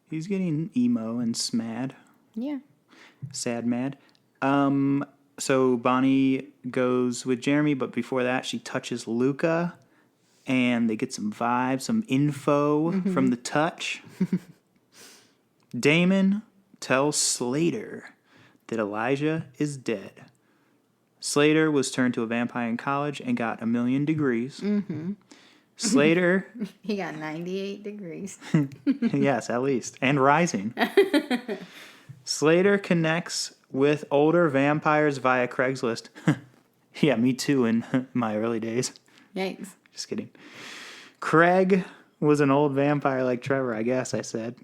Speaker 1: He's getting emo and smad.
Speaker 2: Yeah.
Speaker 1: Sad mad. So Bonnie goes with Jeremy, but before that, she touches Luca, and they get some vibes, some info from the touch. Damon tells Slater that Elijah is dead. Slater was turned to a vampire in college and got 1,000,000 degrees. Mm-hmm. Slater,
Speaker 2: He got 98 degrees.
Speaker 1: yes, at least, and rising. Slater connects with older vampires via Craigslist. Yeah, me too in my early days.
Speaker 2: Yikes.
Speaker 1: Just kidding. Craig was an old vampire like Trevor, I guess I said.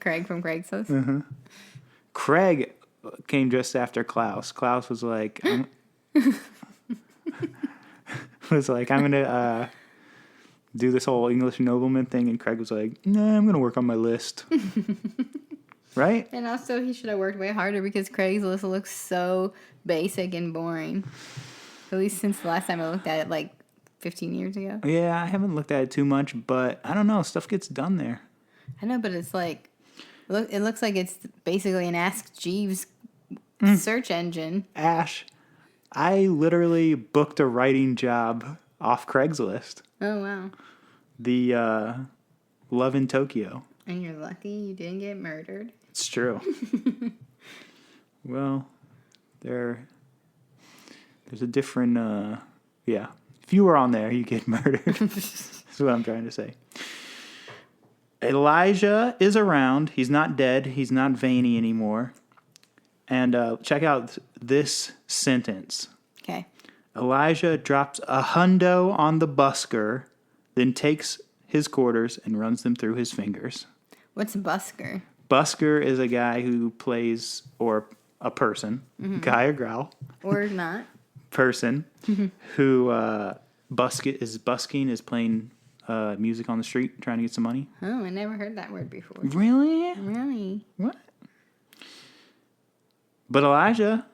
Speaker 2: Craig from Craigslist.
Speaker 1: Craig came just after Klaus. Klaus was like, I'm going to do this whole English nobleman thing. And Craig was like, nah, I'm going to work on my list. Right?
Speaker 2: And also, he should have worked way harder because Craigslist looks so basic and boring. At least since the last time I looked at it, like 15 years ago.
Speaker 1: Yeah, I haven't looked at it too much, but I don't know. Stuff gets done there.
Speaker 2: I know, but it's like, it looks like it's basically an Ask Jeeves search engine.
Speaker 1: Ash, I literally booked a writing job off Craigslist.
Speaker 2: Oh, wow.
Speaker 1: The Love in Tokyo.
Speaker 2: And you're lucky you didn't get murdered.
Speaker 1: It's true. Well, there's a different, yeah. If you were on there, you get murdered. That's what I'm trying to say. Elijah is around. He's not dead. He's not veiny anymore. And check out this sentence.
Speaker 2: Okay.
Speaker 1: Elijah drops a hundo on the busker, then takes his quarters and runs them through his fingers.
Speaker 2: What's a busker?
Speaker 1: Busker is a guy who plays, or a person, guy or gal,
Speaker 2: Or not.
Speaker 1: person, who is busking, is playing music on the street, trying to get some money.
Speaker 2: Oh, I never heard that word before.
Speaker 1: Really?
Speaker 2: Really?
Speaker 1: What? But Elijah,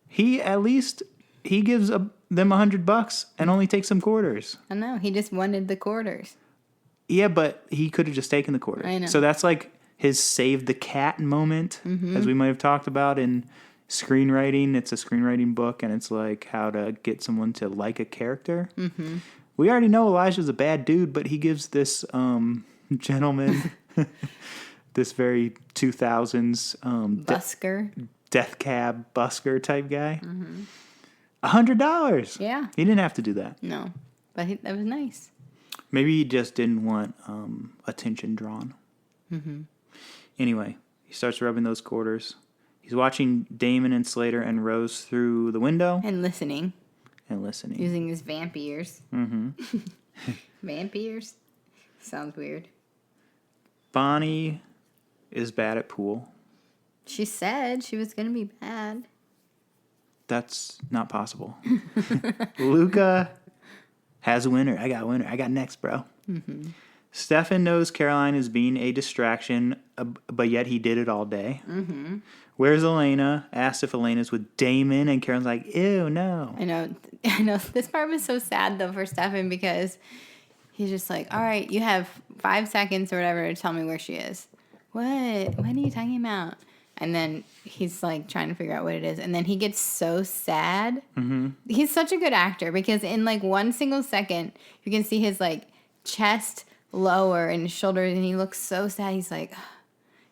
Speaker 1: he gives them $100 and only takes some quarters.
Speaker 2: I know. He just wanted the quarters.
Speaker 1: Yeah, but he could have just taken the quarter.
Speaker 2: I know.
Speaker 1: So that's like his save the cat moment, as we might have talked about in screenwriting. It's a screenwriting book, and it's like how to get someone to like a character. Mm-hmm. We already know Elijah's a bad dude, but he gives this gentleman, this very 2000s
Speaker 2: Busker.
Speaker 1: death cab busker type guy, $100.
Speaker 2: Yeah.
Speaker 1: He didn't have to do that.
Speaker 2: No. But that was nice.
Speaker 1: Maybe he just didn't want attention drawn. Mm-hmm. Anyway, he starts rubbing those quarters. He's watching Damon and Slater and Rose through the window.
Speaker 2: And listening.
Speaker 1: And listening.
Speaker 2: Using his vamp ears. Mm-hmm. Vamp ears? Sounds weird.
Speaker 1: Bonnie is bad at pool.
Speaker 2: She said she was going to be bad.
Speaker 1: That's not possible. Luca has a winner. I got a winner. I got next, bro. Mm-hmm. Stefan knows Caroline is being a distraction, but yet he did it all day. Mm-hmm. Where's Elena? Asked if Elena's with Damon, and Caroline's like, ew, no.
Speaker 2: I know. This part was so sad, though, for Stefan, because he's just like, all right, you have 5 seconds or whatever to tell me where she is. What are you talking about? And then he's like trying to figure out what it is. And then he gets so sad. Mm-hmm. He's such a good actor because in like 1 single second, you can see his like chest lower and his shoulders. And he looks so sad. He's like, oh,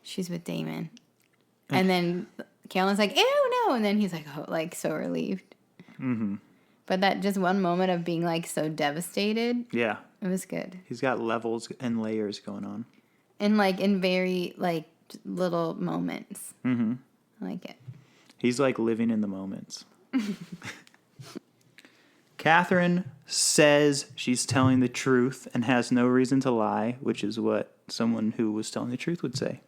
Speaker 2: she's with Damon. And then Caroline's like, ew, no. And then he's like, oh, like so relieved. Mm-hmm. But that just one moment of being like so devastated.
Speaker 1: Yeah.
Speaker 2: It was good.
Speaker 1: He's got levels and layers going on.
Speaker 2: And like in very like little moments. Mm-hmm. I like it.
Speaker 1: He's like living in the moments. Catherine says she's telling the truth and has no reason to lie, which is what someone who was telling the truth would say.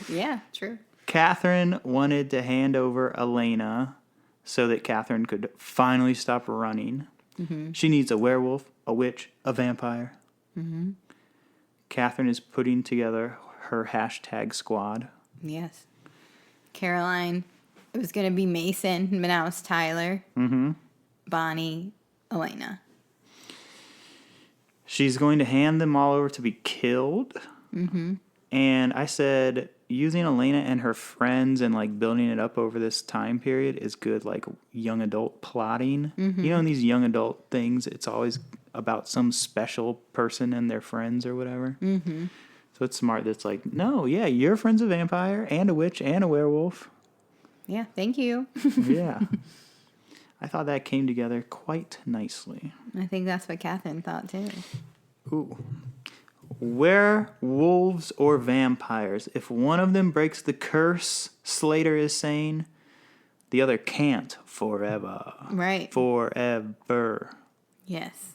Speaker 2: Yeah, true.
Speaker 1: Catherine wanted to hand over Elena so that Catherine could finally stop running. Mm-hmm. She needs a werewolf, a witch, a vampire. Mm-hmm. Catherine is putting together her hashtag squad.
Speaker 2: Yes. Caroline, it was going to be Mason, but now it's Tyler. Mm-hmm. Bonnie, Elena.
Speaker 1: She's going to hand them all over to be killed. Mm-hmm. And I said, using Elena and her friends and like building it up over this time period is good, like young adult plotting. Mm-hmm. You know, in these young adult things, it's always about some special person and their friends or whatever. Mm-hmm. So it's smart. That's like, no, yeah, your friend's a vampire and a witch and a werewolf.
Speaker 2: Yeah, thank you.
Speaker 1: Yeah. I thought that came together quite nicely.
Speaker 2: I think that's what Catherine thought too.
Speaker 1: Ooh. Werewolves or vampires? If one of them breaks the curse, Slater is saying, the other can't forever.
Speaker 2: Right.
Speaker 1: Forever.
Speaker 2: Yes.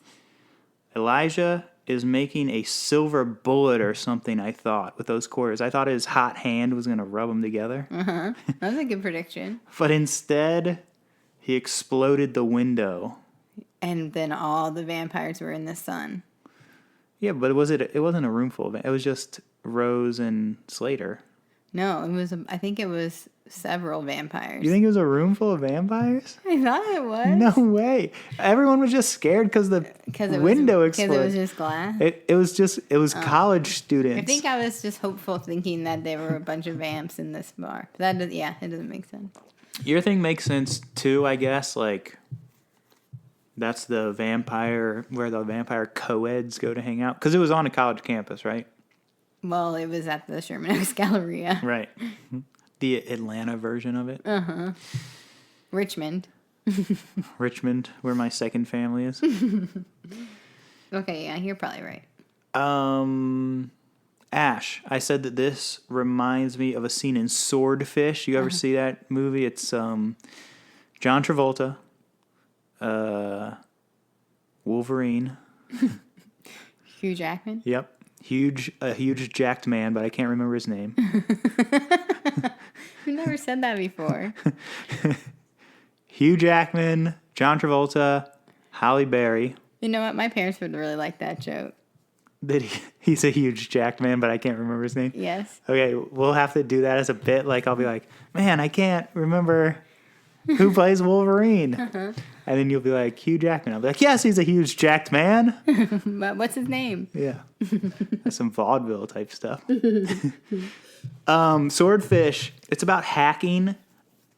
Speaker 1: Elijah is making a silver bullet or something, I thought, with those quarters. I thought his hot hand was going to rub them together.
Speaker 2: That was a good prediction.
Speaker 1: But instead, he exploded the window.
Speaker 2: And then all the vampires were in the sun.
Speaker 1: Yeah, but it wasn't a room full of it. It was just Rose and Slater.
Speaker 2: No, I think it was several vampires.
Speaker 1: You think it was a room full of vampires?
Speaker 2: I thought it was.
Speaker 1: No way. Everyone was just scared because the window exploded.
Speaker 2: Because it was just glass.
Speaker 1: It was college students.
Speaker 2: I think I was just hopeful thinking that there were a bunch of vamps in this bar. But it doesn't make sense.
Speaker 1: Your thing makes sense too, I guess. Like, that's the vampire, where the vampire co-eds go to hang out. Because it was on a college campus, right?
Speaker 2: Well, it was at the Sherman Oaks Galleria.
Speaker 1: Right. The Atlanta version of it.
Speaker 2: Richmond.
Speaker 1: Richmond, where my second family is.
Speaker 2: Okay, yeah, you're probably right.
Speaker 1: Ash, I said that this reminds me of a scene in Swordfish. You ever see that movie? It's John Travolta, Wolverine.
Speaker 2: Hugh Jackman?
Speaker 1: Yep. A huge jacked man, but I can't remember his name.
Speaker 2: Who never said that before?
Speaker 1: Hugh Jackman, John Travolta, Halle Berry.
Speaker 2: You know what? My parents would really like that joke.
Speaker 1: That he's a huge jacked man, but I can't remember his name.
Speaker 2: Yes.
Speaker 1: Okay, we'll have to do that as a bit. Like, I'll be like, man, I can't remember who plays Wolverine. And then you'll be like, Hugh Jackman. I'll be like, yes, he's a huge jacked man.
Speaker 2: But what's his name?
Speaker 1: Yeah. That's some vaudeville type stuff. Swordfish, it's about hacking.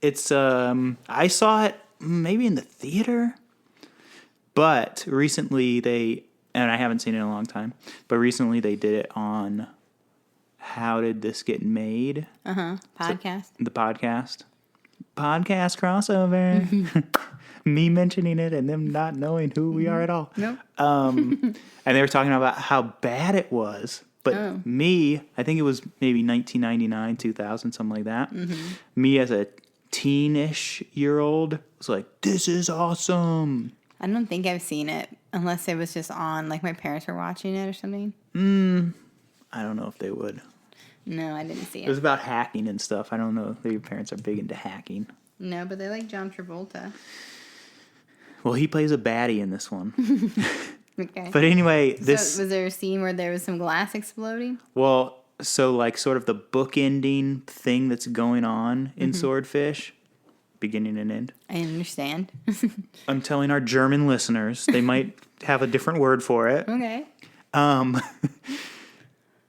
Speaker 1: It's I saw it maybe in the theater, but recently and I haven't seen it in a long time, but recently they did it on How Did This Get Made?
Speaker 2: Podcast.
Speaker 1: The podcast crossover. Me mentioning it and them not knowing who we are at all.
Speaker 2: Nope.
Speaker 1: And they were talking about how bad it was. But I think it was maybe 1999, 2000, something like that. Me as a teenish year old was like, this is awesome.
Speaker 2: I don't think I've seen it unless it was just on, like my parents were watching it or something.
Speaker 1: I don't know if they would.
Speaker 2: No, I didn't see
Speaker 1: It was
Speaker 2: it.
Speaker 1: about hacking and stuff. I don't know if your parents are big into hacking.
Speaker 2: No, but they like John Travolta.
Speaker 1: Well, he plays a baddie in this one.
Speaker 2: Okay.
Speaker 1: But anyway,
Speaker 2: So was there a scene where there was some glass exploding?
Speaker 1: Well, so like sort of the bookending thing that's going on in Swordfish, beginning and end.
Speaker 2: I understand.
Speaker 1: I'm telling our German listeners, they might have a different word for it.
Speaker 2: Okay.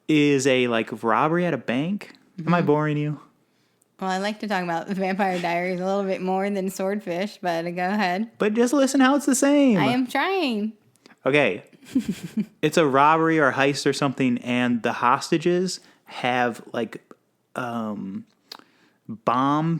Speaker 1: Is a like robbery at a bank. Am I boring you?
Speaker 2: Well, I like to talk about the Vampire Diaries a little bit more than Swordfish, but go ahead.
Speaker 1: But just listen how it's the same.
Speaker 2: I am trying.
Speaker 1: Okay. It's a robbery or heist or something, and the hostages have like bomb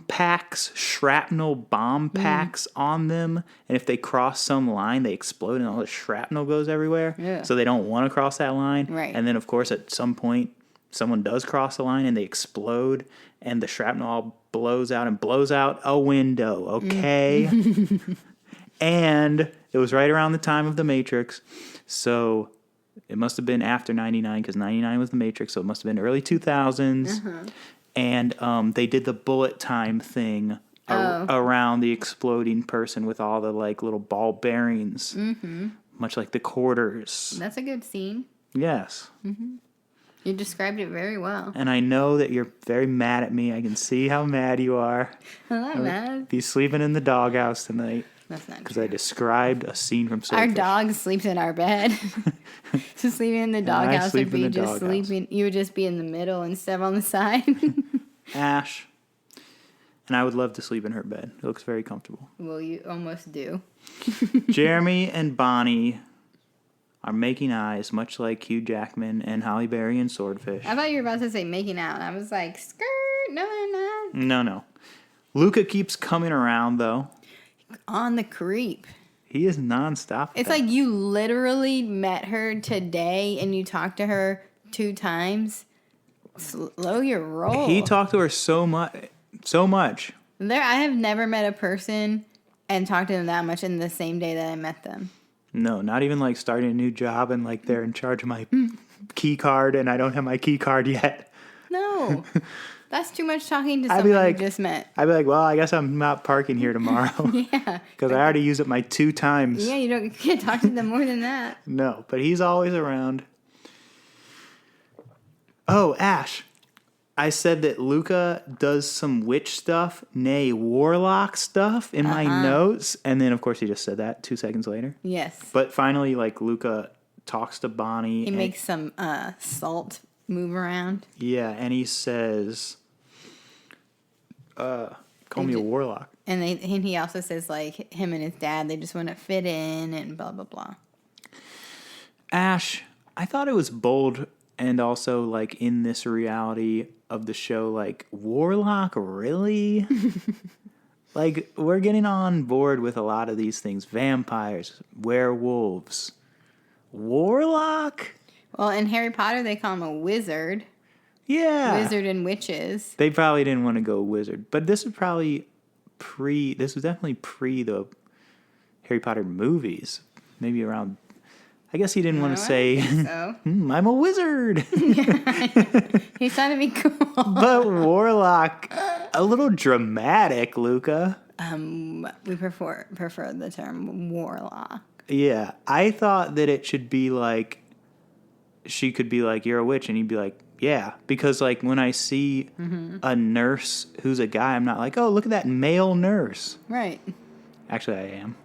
Speaker 1: packs, shrapnel bomb packs on them, and if they cross some line, they explode and all the shrapnel goes everywhere.
Speaker 2: Yeah.
Speaker 1: So they don't want to cross that line.
Speaker 2: Right.
Speaker 1: And then, of course, at some point, someone does cross the line and they explode, and the shrapnel all blows out a window, okay? And it was right around the time of The Matrix, so it must have been after 99, because 99 was The Matrix, so it must have been early 2000s. And they did the bullet time thing around the exploding person with all the like little ball bearings, much like the quarters.
Speaker 2: That's a good scene.
Speaker 1: Yes.
Speaker 2: You described it very well.
Speaker 1: And I know that you're very mad at me. I can see how mad you are.
Speaker 2: I'm not mad.
Speaker 1: Be sleeping in the doghouse tonight
Speaker 2: That's not
Speaker 1: because
Speaker 2: true.
Speaker 1: I described a scene from
Speaker 2: Our
Speaker 1: Swordfish.
Speaker 2: dog sleeps in our bed. So sleeping in the doghouse
Speaker 1: sleep
Speaker 2: would
Speaker 1: in
Speaker 2: be
Speaker 1: the
Speaker 2: just
Speaker 1: doghouse.
Speaker 2: sleeping. You would just be in the middle instead of on the side.
Speaker 1: Ash. And I would love to sleep in her bed. It looks very comfortable.
Speaker 2: Well, you almost do.
Speaker 1: Jeremy and Bonnie are making eyes, much like Hugh Jackman and Halle Berry in Swordfish.
Speaker 2: I thought you were about to say making out. I was like, skirt. No, I'm not.
Speaker 1: No. Luca keeps coming around, though.
Speaker 2: On the creep.
Speaker 1: He is nonstop.
Speaker 2: It's like you literally met her today and you talked to her 2 times. Slow your roll.
Speaker 1: He talked to her so much.
Speaker 2: I have never met a person and talked to them that much in the same day that I met them.
Speaker 1: No, not even like starting a new job and like they're in charge of my key card and I don't have my key card yet.
Speaker 2: No. That's too much talking to
Speaker 1: I'd
Speaker 2: someone
Speaker 1: be like,
Speaker 2: you just met.
Speaker 1: I'd be like, well, I guess I'm not parking here tomorrow.
Speaker 2: Yeah.
Speaker 1: Because I already used it my 2 times.
Speaker 2: Yeah, you can't talk to them more than that.
Speaker 1: No, but he's always around. Oh, Ash. I said that Luca does some witch stuff, nay, warlock stuff in my notes. And then, of course, he just said that 2 seconds later.
Speaker 2: Yes.
Speaker 1: But finally, like, Luca talks to Bonnie.
Speaker 2: He makes some salt move around.
Speaker 1: Yeah, and he says, call me a warlock.
Speaker 2: And he also says, like, him and his dad, they just want to fit in and blah, blah, blah.
Speaker 1: Ash, I thought it was bold and also, like, in this reality of the show, like, warlock, really? Like, we're getting on board with a lot of these things. Vampires, werewolves, warlock?
Speaker 2: Well, in Harry Potter, they call him a wizard.
Speaker 1: Yeah.
Speaker 2: Wizard and witches.
Speaker 1: They probably didn't want to go wizard. But this was probably this was definitely pre the Harry Potter movies. Maybe around, I guess he didn't want to say,
Speaker 2: So
Speaker 1: I'm a wizard.
Speaker 2: he's trying to be cool.
Speaker 1: But warlock, a little dramatic, Luca.
Speaker 2: We prefer the term warlock.
Speaker 1: Yeah, I thought that it should be like, she could be like, you're a witch, and he'd be like, yeah. Because, like, when I see a nurse who's a guy, I'm not like, oh, look at that male nurse.
Speaker 2: Right.
Speaker 1: Actually, I am.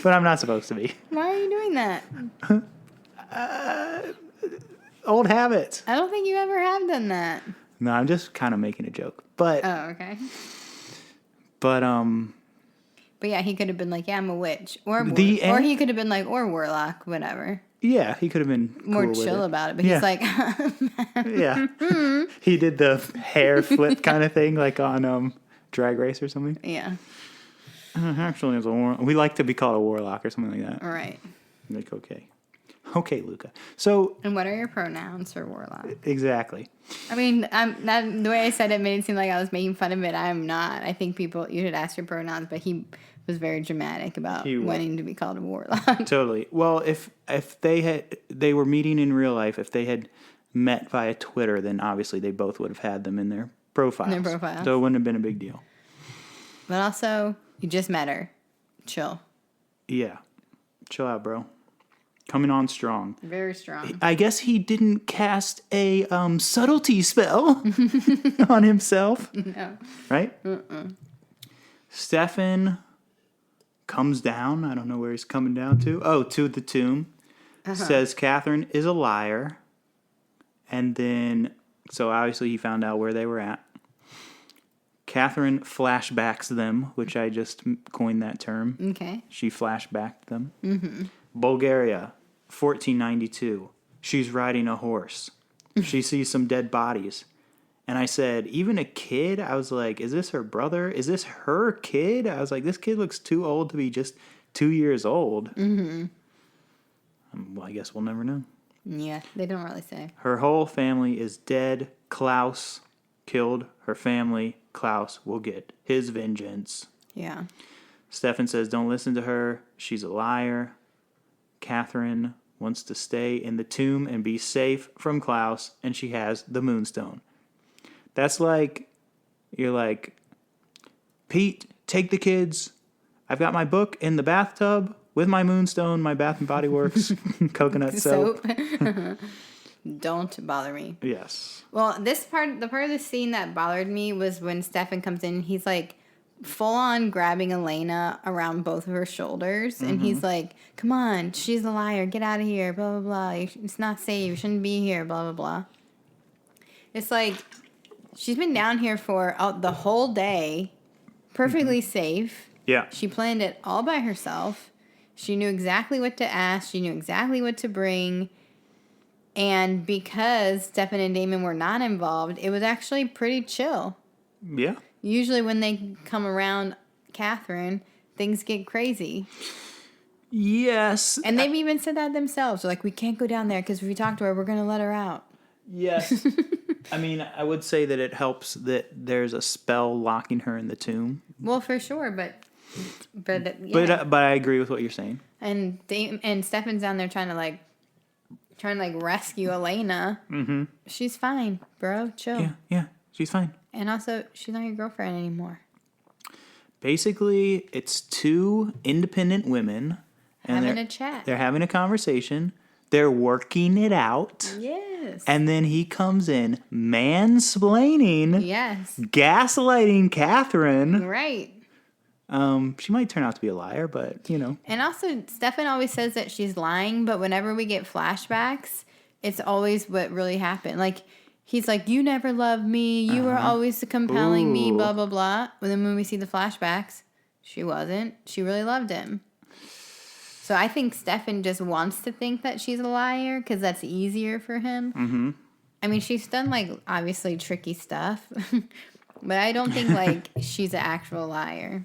Speaker 1: But I'm not supposed to be.
Speaker 2: Why are you doing that?
Speaker 1: Old habits.
Speaker 2: I don't think you ever have done that.
Speaker 1: No, I'm just kind of making a joke. But,
Speaker 2: Oh, okay.
Speaker 1: but
Speaker 2: But yeah, he could have been like, yeah, I'm a witch. Or
Speaker 1: The
Speaker 2: he could have been like, or warlock, whatever.
Speaker 1: yeah, he could have been
Speaker 2: More
Speaker 1: cool with
Speaker 2: chill
Speaker 1: it.
Speaker 2: about it. But
Speaker 1: Yeah.
Speaker 2: he's like,
Speaker 1: Yeah. He did the hair flip kind of thing, like on Drag Race or something.
Speaker 2: yeah,
Speaker 1: Actually, it's a we like to be called a warlock or something like that.
Speaker 2: all right.
Speaker 1: Like, okay, Luca. So
Speaker 2: And what are your pronouns for warlock?
Speaker 1: exactly.
Speaker 2: I mean, the way I said it made it seem like I was making fun of it. I'm not. I think you should ask your pronouns, but he was very dramatic about
Speaker 1: He was.
Speaker 2: wanting to be called a warlock.
Speaker 1: Totally. Well, if they were meeting in real life, if they had met via Twitter, then obviously they both would have had them in their profiles.
Speaker 2: In their profiles.
Speaker 1: So it wouldn't have been a big deal.
Speaker 2: But also, you just met her. Chill.
Speaker 1: Yeah. Chill out, bro. Coming on strong.
Speaker 2: Very strong.
Speaker 1: I guess he didn't cast a subtlety spell on himself.
Speaker 2: No.
Speaker 1: Right? Stefan comes down. I don't know where he's coming down to. Oh, to the tomb. Says Catherine is a liar. And then, so obviously he found out where they were at. Catherine flashbacks them, which I just coined that term.
Speaker 2: Okay.
Speaker 1: She flashbacked them. Mm-hmm. Bulgaria, 1492. She's riding a horse. She sees some dead bodies. And I said, even a kid? I was like, is this her brother? Is this her kid? I was like, this kid looks too old to be just 2 years old. Mm-hmm. Well, I guess we'll never know.
Speaker 2: Yeah, they don't really say.
Speaker 1: Her whole family is dead. Klaus killed her family. Klaus will get his vengeance.
Speaker 2: Yeah.
Speaker 1: Stefan says, don't listen to her. She's a liar. Catherine wants to stay in the tomb and be safe from Klaus, and she has the Moonstone. That's like, you're like, Pete, take the kids. I've got my book in the bathtub with my Moonstone, my Bath and Body Works coconut soap.
Speaker 2: Don't bother me.
Speaker 1: Yes.
Speaker 2: Well, the part of the scene that bothered me was when Stefan comes in. He's like full on grabbing Elena around both of her shoulders, and he's like, "Come on, she's a liar. Get out of here." Blah blah blah. It's not safe. You shouldn't be here. Blah blah blah. It's like she's been down here for the whole day, perfectly safe.
Speaker 1: Yeah.
Speaker 2: She planned it all by herself. She knew exactly what to ask. She knew exactly what to bring. And because Stefan and Damon were not involved, it was actually pretty chill.
Speaker 1: Yeah.
Speaker 2: Usually when they come around Catherine, things get crazy.
Speaker 1: Yes.
Speaker 2: And they've even said that themselves. They're like, we can't go down there because if we talk to her, we're going to let her out.
Speaker 1: Yes. I mean, I would say that it helps that there's a spell locking her in the tomb.
Speaker 2: Well, for sure, but yeah.
Speaker 1: But I agree with what you're saying.
Speaker 2: And Stefan's down there trying to rescue Elena. Mm-hmm. She's fine, bro. Chill.
Speaker 1: Yeah, she's fine.
Speaker 2: And also, she's not your girlfriend anymore.
Speaker 1: Basically, it's two independent women
Speaker 2: Having a chat.
Speaker 1: They're having a conversation. They're working it out.
Speaker 2: Yes.
Speaker 1: And then he comes in mansplaining.
Speaker 2: Yes.
Speaker 1: Gaslighting Catherine.
Speaker 2: Right.
Speaker 1: She might turn out to be a liar, but, you know.
Speaker 2: And also, Stefan always says that she's lying, but whenever we get flashbacks, it's always what really happened. Like, he's like, you never loved me. You were always compelling me, blah, blah, blah. But then when we see the flashbacks, she wasn't. She really loved him. So I think Stefan just wants to think that she's a liar because that's easier for him. Mm-hmm. I mean, she's done, like, obviously tricky stuff. But I don't think, like, she's an actual liar.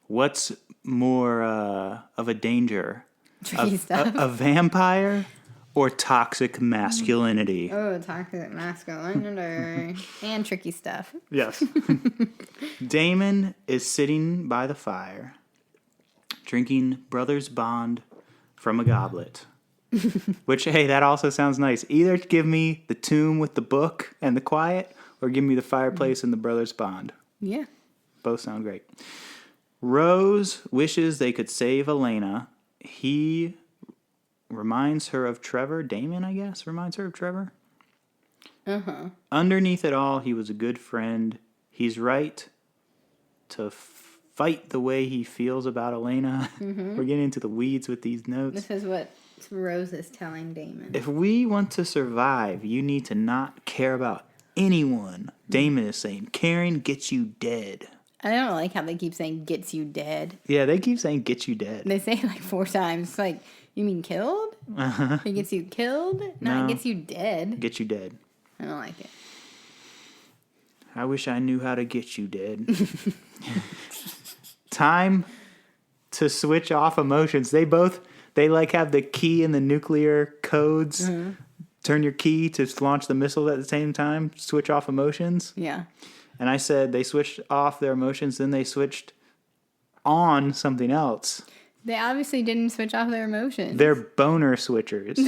Speaker 1: What's more of a danger?
Speaker 2: Tricky stuff.
Speaker 1: A vampire or toxic masculinity?
Speaker 2: Oh, toxic masculinity. And tricky stuff.
Speaker 1: Yes. Damon is sitting by the fire, drinking Brother's Bond from a goblet. Which, hey, that also sounds nice. Either give me the tomb with the book and the quiet, or give me the fireplace and the Brother's Bond.
Speaker 2: Yeah.
Speaker 1: Both sound great. Rose wishes they could save Elena. He reminds her of Trevor. Damon, I guess, reminds her of Trevor. Uh-huh. Underneath it all, he was a good friend. He's right to fight the way he feels about Elena. Mm-hmm. We're getting into the weeds with these notes.
Speaker 2: This is what Rose is telling Damon.
Speaker 1: If we want to survive, you need to not care about anyone. Damon is saying, caring gets you dead.
Speaker 2: I don't like how they keep saying gets you dead.
Speaker 1: Yeah, they keep saying gets you dead.
Speaker 2: They say it like 4 times. It's like, you mean killed? Uh-huh. It gets you killed? No, it gets you dead.
Speaker 1: Get you dead.
Speaker 2: I don't like it.
Speaker 1: I wish I knew how to get you dead. Time to switch off emotions. They like have the key and the nuclear codes. Mm-hmm. Turn your key to launch the missile at the same time. Switch off emotions.
Speaker 2: Yeah.
Speaker 1: And I said they switched off their emotions, then they switched on something else.
Speaker 2: They obviously didn't switch off their emotions.
Speaker 1: They're boner switchers.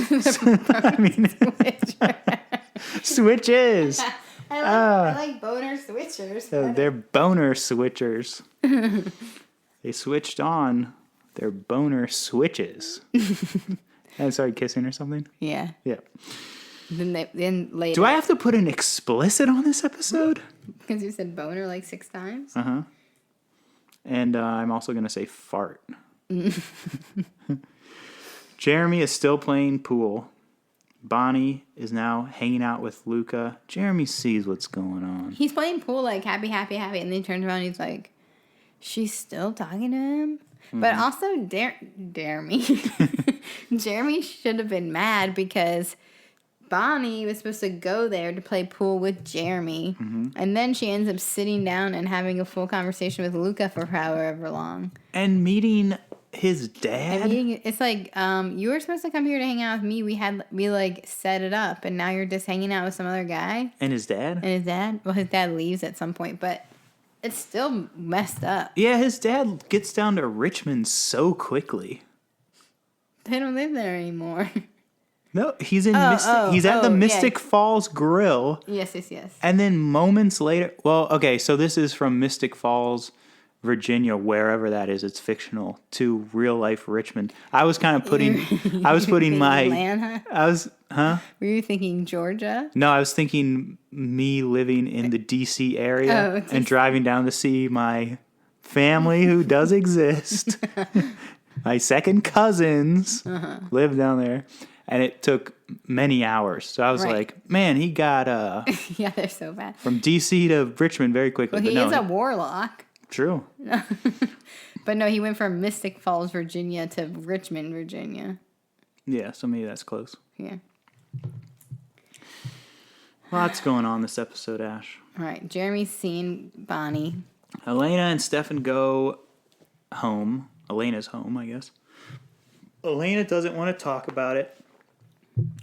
Speaker 1: Switches.
Speaker 2: I like boner switchers.
Speaker 1: They're boner switchers. They switched on their boner switches. And started kissing or something?
Speaker 2: Yeah.
Speaker 1: Yeah.
Speaker 2: Then later.
Speaker 1: Do I have to put an explicit on this episode?
Speaker 2: Because you said boner like 6 times?
Speaker 1: Uh-huh. And I'm also going to say fart. Jeremy is still playing pool. Bonnie is now hanging out with Luca. Jeremy sees what's going on.
Speaker 2: He's playing pool like happy, happy, happy. And then he turns around and he's like, she's still talking to him? Mm-hmm. But also, Jeremy should have been mad because Bonnie was supposed to go there to play pool with Jeremy. Mm-hmm. And then she ends up sitting down and having a full conversation with Luca for however long.
Speaker 1: And meeting his dad?
Speaker 2: It's like, you were supposed to come here to hang out with me. We set it up. And now you're just hanging out with some other guy.
Speaker 1: And his dad?
Speaker 2: Well, his dad leaves at some point, but it's still messed up.
Speaker 1: Yeah, his dad gets down to Richmond so quickly.
Speaker 2: They don't live there anymore.
Speaker 1: No, he's in he's at the Mystic Falls Grill.
Speaker 2: Yes.
Speaker 1: And then moments later, well, okay, so this is from Mystic Falls, Virginia, wherever that is. It's fictional, to real life Richmond. I was kind of putting my
Speaker 2: Atlanta? Were you thinking Georgia?
Speaker 1: No, I was thinking me living in the DC area and driving down to see my family who does exist. My second cousins live down there. And it took many hours. So I was like, man, he got
Speaker 2: yeah, they're so bad.
Speaker 1: From DC to Richmond very quickly.
Speaker 2: Well, he is a warlock.
Speaker 1: True.
Speaker 2: But no, he went from Mystic Falls, Virginia to Richmond, Virginia.
Speaker 1: Yeah, so maybe that's close.
Speaker 2: Yeah.
Speaker 1: Lots going on this episode, Ash.
Speaker 2: All right, Jeremy's seen Bonnie.
Speaker 1: Elena and Stefan go home. Elena's home, I guess. Elena doesn't want to talk about it.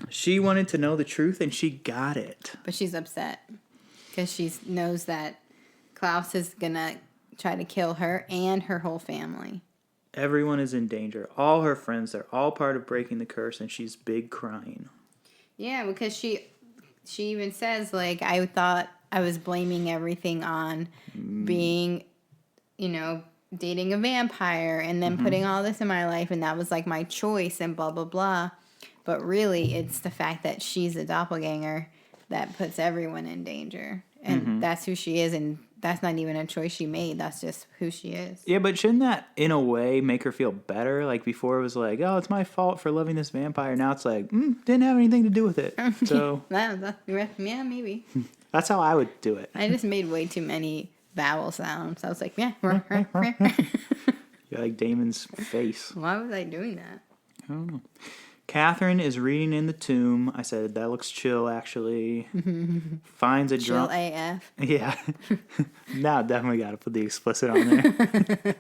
Speaker 1: She wanted to know the truth, and she got it.
Speaker 2: But she's upset because she knows that Klaus is going to try to kill her and her whole family.
Speaker 1: Everyone is in danger. All her friends, they're all part of breaking the curse, and she's big crying.
Speaker 2: Yeah, because she even says, like, I thought I was blaming everything on being, dating a vampire and then putting all this in my life, and that was, like, my choice and blah, blah, blah. But really, it's the fact that she's a doppelganger that puts everyone in danger. And that's who she is, and that's not even a choice she made. That's just who she is.
Speaker 1: Yeah, but shouldn't that, in a way, make her feel better? Like, before it was like, oh, it's my fault for loving this vampire. Now it's like, didn't have anything to do with it. So,
Speaker 2: Yeah, maybe.
Speaker 1: that's how I would do it.
Speaker 2: I just made way too many vowel sounds. I was like, yeah.
Speaker 1: You're like Damon's face.
Speaker 2: Why was I doing that?
Speaker 1: I don't know. Catherine is reading in the tomb. I said, that looks chill, actually. Finds a
Speaker 2: Chill
Speaker 1: drum.
Speaker 2: AF.
Speaker 1: Yeah. Now definitely got to put the explicit on there.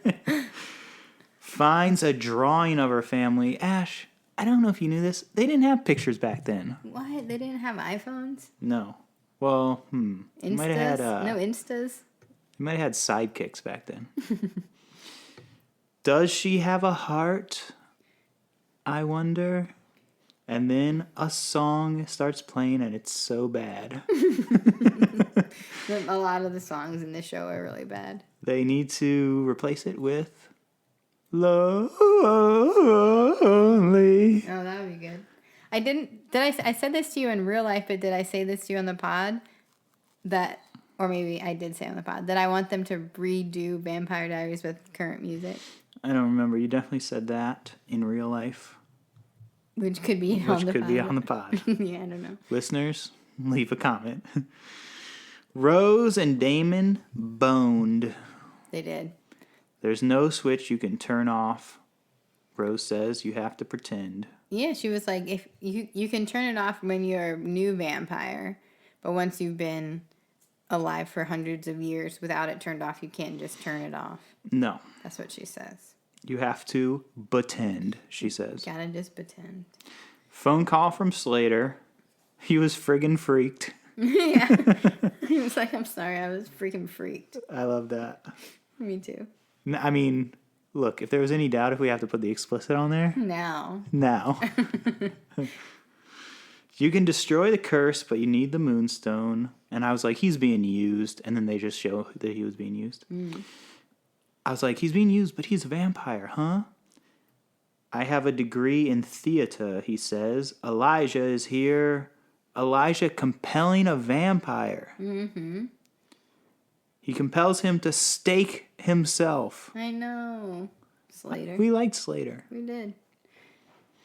Speaker 1: Finds a drawing of her family. Ash, I don't know if you knew this. They didn't have pictures back then.
Speaker 2: What? They didn't have iPhones?
Speaker 1: No. Well,
Speaker 2: Instas?
Speaker 1: You might have had,
Speaker 2: No Instas?
Speaker 1: you might have had sidekicks back then. Does she have a heart? I wonder. And then a song starts playing, and it's so bad.
Speaker 2: A lot of the songs in this show are really bad.
Speaker 1: They need to replace it with Lonely.
Speaker 2: Oh, that would be good. I said this to you in real life, but did I say this to you on the pod? Or maybe I did say on the pod, that I want them to redo Vampire Diaries with current music.
Speaker 1: I don't remember. You definitely said that in real life.
Speaker 2: Which could be
Speaker 1: Which could be on the pod.
Speaker 2: Yeah, I don't know.
Speaker 1: Listeners, leave a comment. Rose and Damon boned.
Speaker 2: They did.
Speaker 1: There's no switch you can turn off. Rose says you have to pretend.
Speaker 2: Yeah, she was like, if you can turn it off when you're a new vampire, but once you've been alive for hundreds of years without it turned off, you can't just turn it off.
Speaker 1: No.
Speaker 2: That's what she says.
Speaker 1: You have to pretend, she says.
Speaker 2: Gotta just pretend.
Speaker 1: Phone call from Slater. He was friggin' freaked.
Speaker 2: Yeah. He was like, I'm sorry, I was freaking freaked.
Speaker 1: I love that.
Speaker 2: Me too.
Speaker 1: I mean, look, if there was any doubt if we have to put the explicit on there,
Speaker 2: Now.
Speaker 1: You can destroy the curse, but you need the moonstone. And I was like, he's being used. And then they just show that he was being used. I was like, he's being used, but he's a vampire, huh? I have a degree in theater, he says. Elijah is here. Elijah compelling a vampire. He compels him to stake himself.
Speaker 2: I know. Slater.
Speaker 1: We liked Slater.
Speaker 2: We did.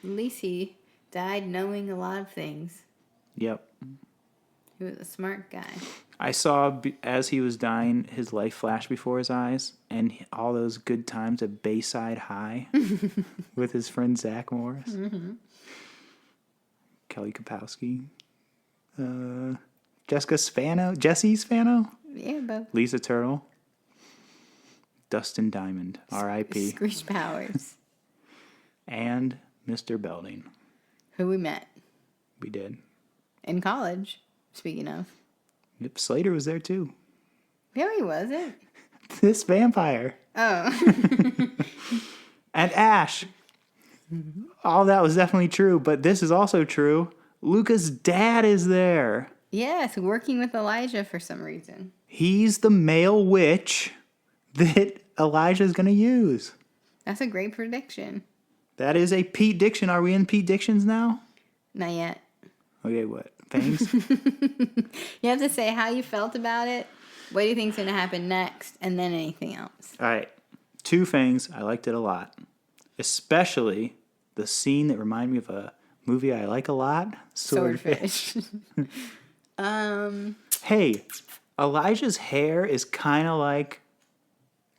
Speaker 2: At least he died knowing a lot of things.
Speaker 1: Yep.
Speaker 2: He was a smart guy.
Speaker 1: I saw, as he was dying, his life flash before his eyes, and all those good times at Bayside High with his friend Zach Morris, Kelly Kapowski, Jesse Spano,
Speaker 2: Yeah, both.
Speaker 1: Lisa Turtle, Dustin Diamond, R.I.P.,
Speaker 2: Screech Powers.
Speaker 1: and Mr. Belding.
Speaker 2: Who we met
Speaker 1: We did.
Speaker 2: in college, speaking of.
Speaker 1: Yep, Slater was there too.
Speaker 2: No, he wasn't.
Speaker 1: This vampire.
Speaker 2: Oh.
Speaker 1: And Ash. All that was definitely true, but this is also true. Luca's dad is there.
Speaker 2: Yes, working with Elijah for some reason.
Speaker 1: He's the male witch that Elijah's going to use.
Speaker 2: That's a great prediction.
Speaker 1: That is a Pete Diction. Are we in Pete Dictions now?
Speaker 2: Not yet.
Speaker 1: Okay, what? Fangs?
Speaker 2: You have to say how you felt about it, what do you think's going to happen next, and then anything else.
Speaker 1: All right. 2 Fangs. I liked it a lot. Especially the scene that reminded me of a movie I like a lot. Swordfish. Hey, Elijah's hair is kind of like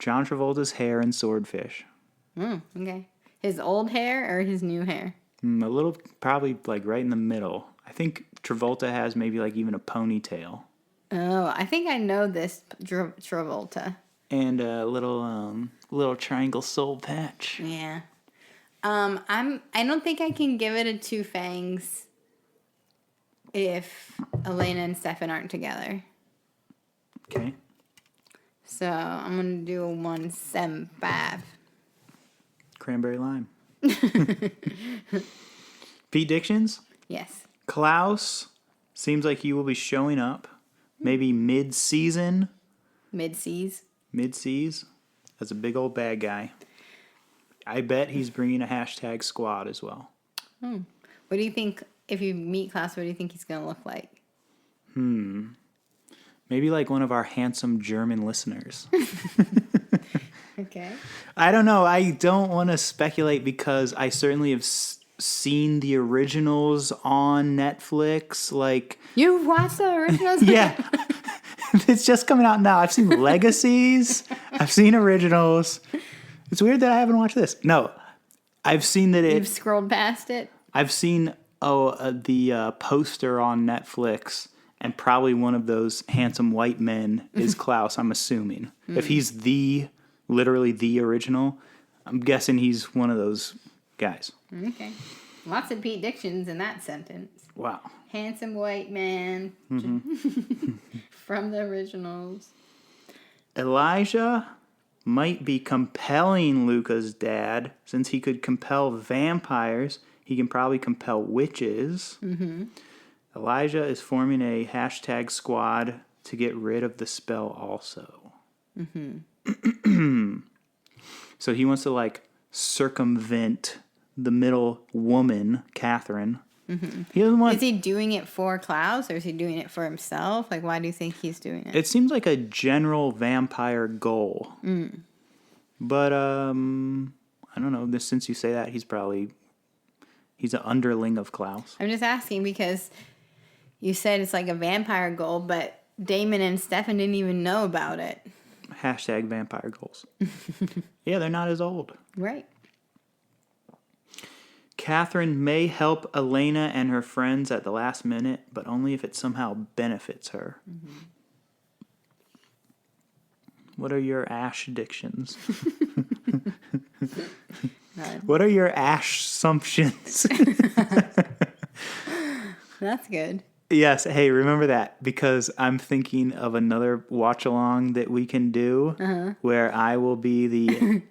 Speaker 1: John Travolta's hair in Swordfish.
Speaker 2: Okay. His old hair or his new hair?
Speaker 1: A little, probably like right in the middle. I think Travolta has maybe like even a ponytail
Speaker 2: Oh, I think I know this Travolta.
Speaker 1: and a little triangle soul patch.
Speaker 2: Yeah. I don't think I can give it a two fangs if Elena and Stefan aren't together.
Speaker 1: Okay.
Speaker 2: So I'm gonna do a 1.75.
Speaker 1: Cranberry lime. Pete Dictions.
Speaker 2: Yes.
Speaker 1: Klaus seems like he will be showing up maybe mid-season.
Speaker 2: Mid-seas.
Speaker 1: Mid-seas as a big old bad guy. I bet he's bringing a hashtag squad as well.
Speaker 2: What do you think, if you meet Klaus, what do you think he's gonna look like?
Speaker 1: Maybe like one of our handsome German listeners.
Speaker 2: Okay.
Speaker 1: I don't know. I don't want to speculate because I certainly have seen the originals on Netflix. Like,
Speaker 2: You've watched the originals?
Speaker 1: yeah, it's just coming out now. I've seen Legacies. I've seen originals. It's weird that I haven't watched this. No, I've seen that
Speaker 2: You've scrolled past it?
Speaker 1: I've seen the poster on Netflix, and probably one of those handsome white men is Klaus. I'm assuming if he's literally the original, I'm guessing he's one of those guys.
Speaker 2: Okay. Lots of Pete Dictions in that sentence.
Speaker 1: Wow.
Speaker 2: Handsome white man from the originals.
Speaker 1: Elijah might be compelling Luca's dad. Since he could compel vampires, he can probably compel witches. Mm-hmm. Elijah is forming a hashtag squad to get rid of the spell also. Mm-hmm. So he wants to like circumvent the middle woman, Catherine. Mm-hmm. He doesn't want.
Speaker 2: Is he doing it for Klaus or is he doing it for himself? Like, why do you think he's doing it?
Speaker 1: It seems like a general vampire goal. But I don't know. Since you say that, he's an underling of Klaus.
Speaker 2: I'm just asking because you said it's like a vampire goal, but Damon and Stefan didn't even know about it.
Speaker 1: Hashtag vampire goals. Yeah, they're not as old.
Speaker 2: Right.
Speaker 1: Catherine may help Elena and her friends at the last minute, but only if it somehow benefits her. Mm-hmm. What are your Ash addictions? What are your Ash assumptions?
Speaker 2: That's good.
Speaker 1: Yes. Hey, remember that because I'm thinking of another watch along that we can do where I will be the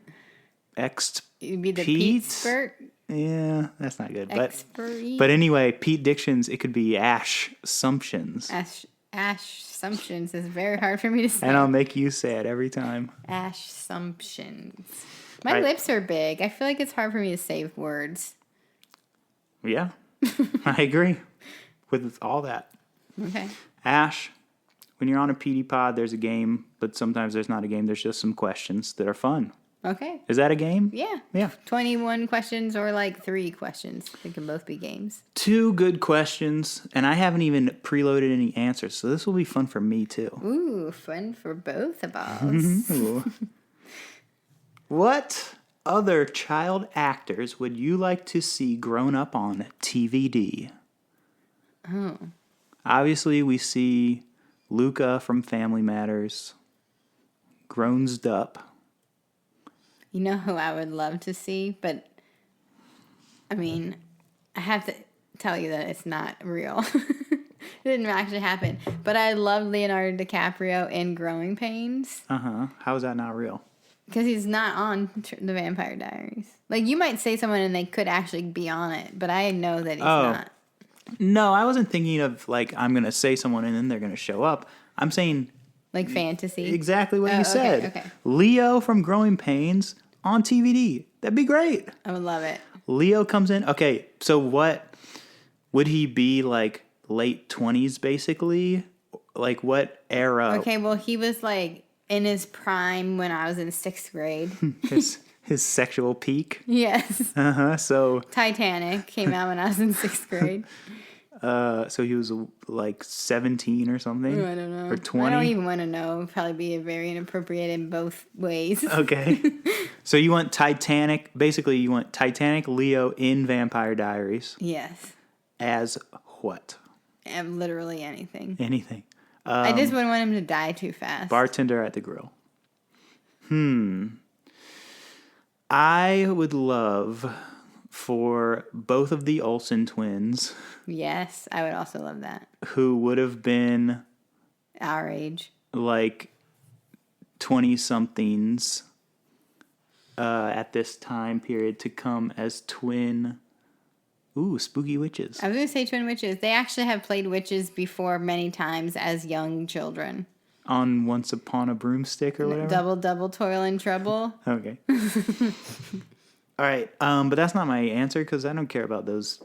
Speaker 2: You'd be the Pete expert.
Speaker 1: Yeah, that's not good.
Speaker 2: Expert.
Speaker 1: But anyway, Pete Dictions, it could be Ash assumptions.
Speaker 2: Ash assumptions is very hard for me to say.
Speaker 1: And I'll make you say it every time.
Speaker 2: Ash assumptions. My lips are big. I feel like it's hard for me to say words.
Speaker 1: Yeah, I agree with all that.
Speaker 2: Okay.
Speaker 1: Ash, when you're on a PD pod, there's a game, but sometimes there's not a game. There's just some questions that are fun.
Speaker 2: Okay.
Speaker 1: Is that a game?
Speaker 2: Yeah.
Speaker 1: Yeah.
Speaker 2: 21 questions or like 3 questions. They can both be games.
Speaker 1: 2 good questions, and I haven't even preloaded any answers, so this will be fun for me too.
Speaker 2: Ooh, fun for both of us.
Speaker 1: What other child actors would you like to see grown up on TVD?
Speaker 2: Oh.
Speaker 1: Obviously, we see Luca from Family Matters, growns up.
Speaker 2: You know who I would love to see, but I mean, I have to tell you that it's not real. It didn't actually happen. But I love Leonardo DiCaprio in Growing Pains.
Speaker 1: How is that not real?
Speaker 2: Because he's not on The Vampire Diaries. Like, you might say someone and they could actually be on it, but I know that he's not.
Speaker 1: No, I wasn't thinking of, like, I'm going to say someone and then they're going to show up. I'm saying...
Speaker 2: Like fantasy?
Speaker 1: Exactly what you said.
Speaker 2: Okay.
Speaker 1: Leo from Growing Pains on TVD. That'd be great.
Speaker 2: I would love it.
Speaker 1: Leo comes in. Okay, so what... Would he be, like, late 20s, basically? Like, what era?
Speaker 2: Okay, well, he was, like, in his prime when I was in 6th grade.
Speaker 1: His sexual peak?
Speaker 2: Yes.
Speaker 1: So...
Speaker 2: Titanic came out when I was in 6th grade.
Speaker 1: So he was like 17 or something?
Speaker 2: I don't know.
Speaker 1: Or 20?
Speaker 2: I don't even want to know. It'd probably be very inappropriate in both ways.
Speaker 1: Okay. So you want Titanic, basically you want Titanic Leo in Vampire Diaries.
Speaker 2: Yes.
Speaker 1: As what?
Speaker 2: Literally anything.
Speaker 1: Anything.
Speaker 2: I just wouldn't want him to die too fast.
Speaker 1: Bartender at the grill. I would love for both of the Olsen twins,
Speaker 2: Yes, I would also love that.
Speaker 1: who would have been
Speaker 2: Our age.
Speaker 1: like 20-somethings at this time period, to come as twin. Ooh, spooky witches.
Speaker 2: I was going to say twin witches. They actually have played witches before many times as young children.
Speaker 1: On Once Upon a Broomstick or whatever?
Speaker 2: Double, double, toil and trouble.
Speaker 1: Okay. All right. But that's not my answer because I don't care about those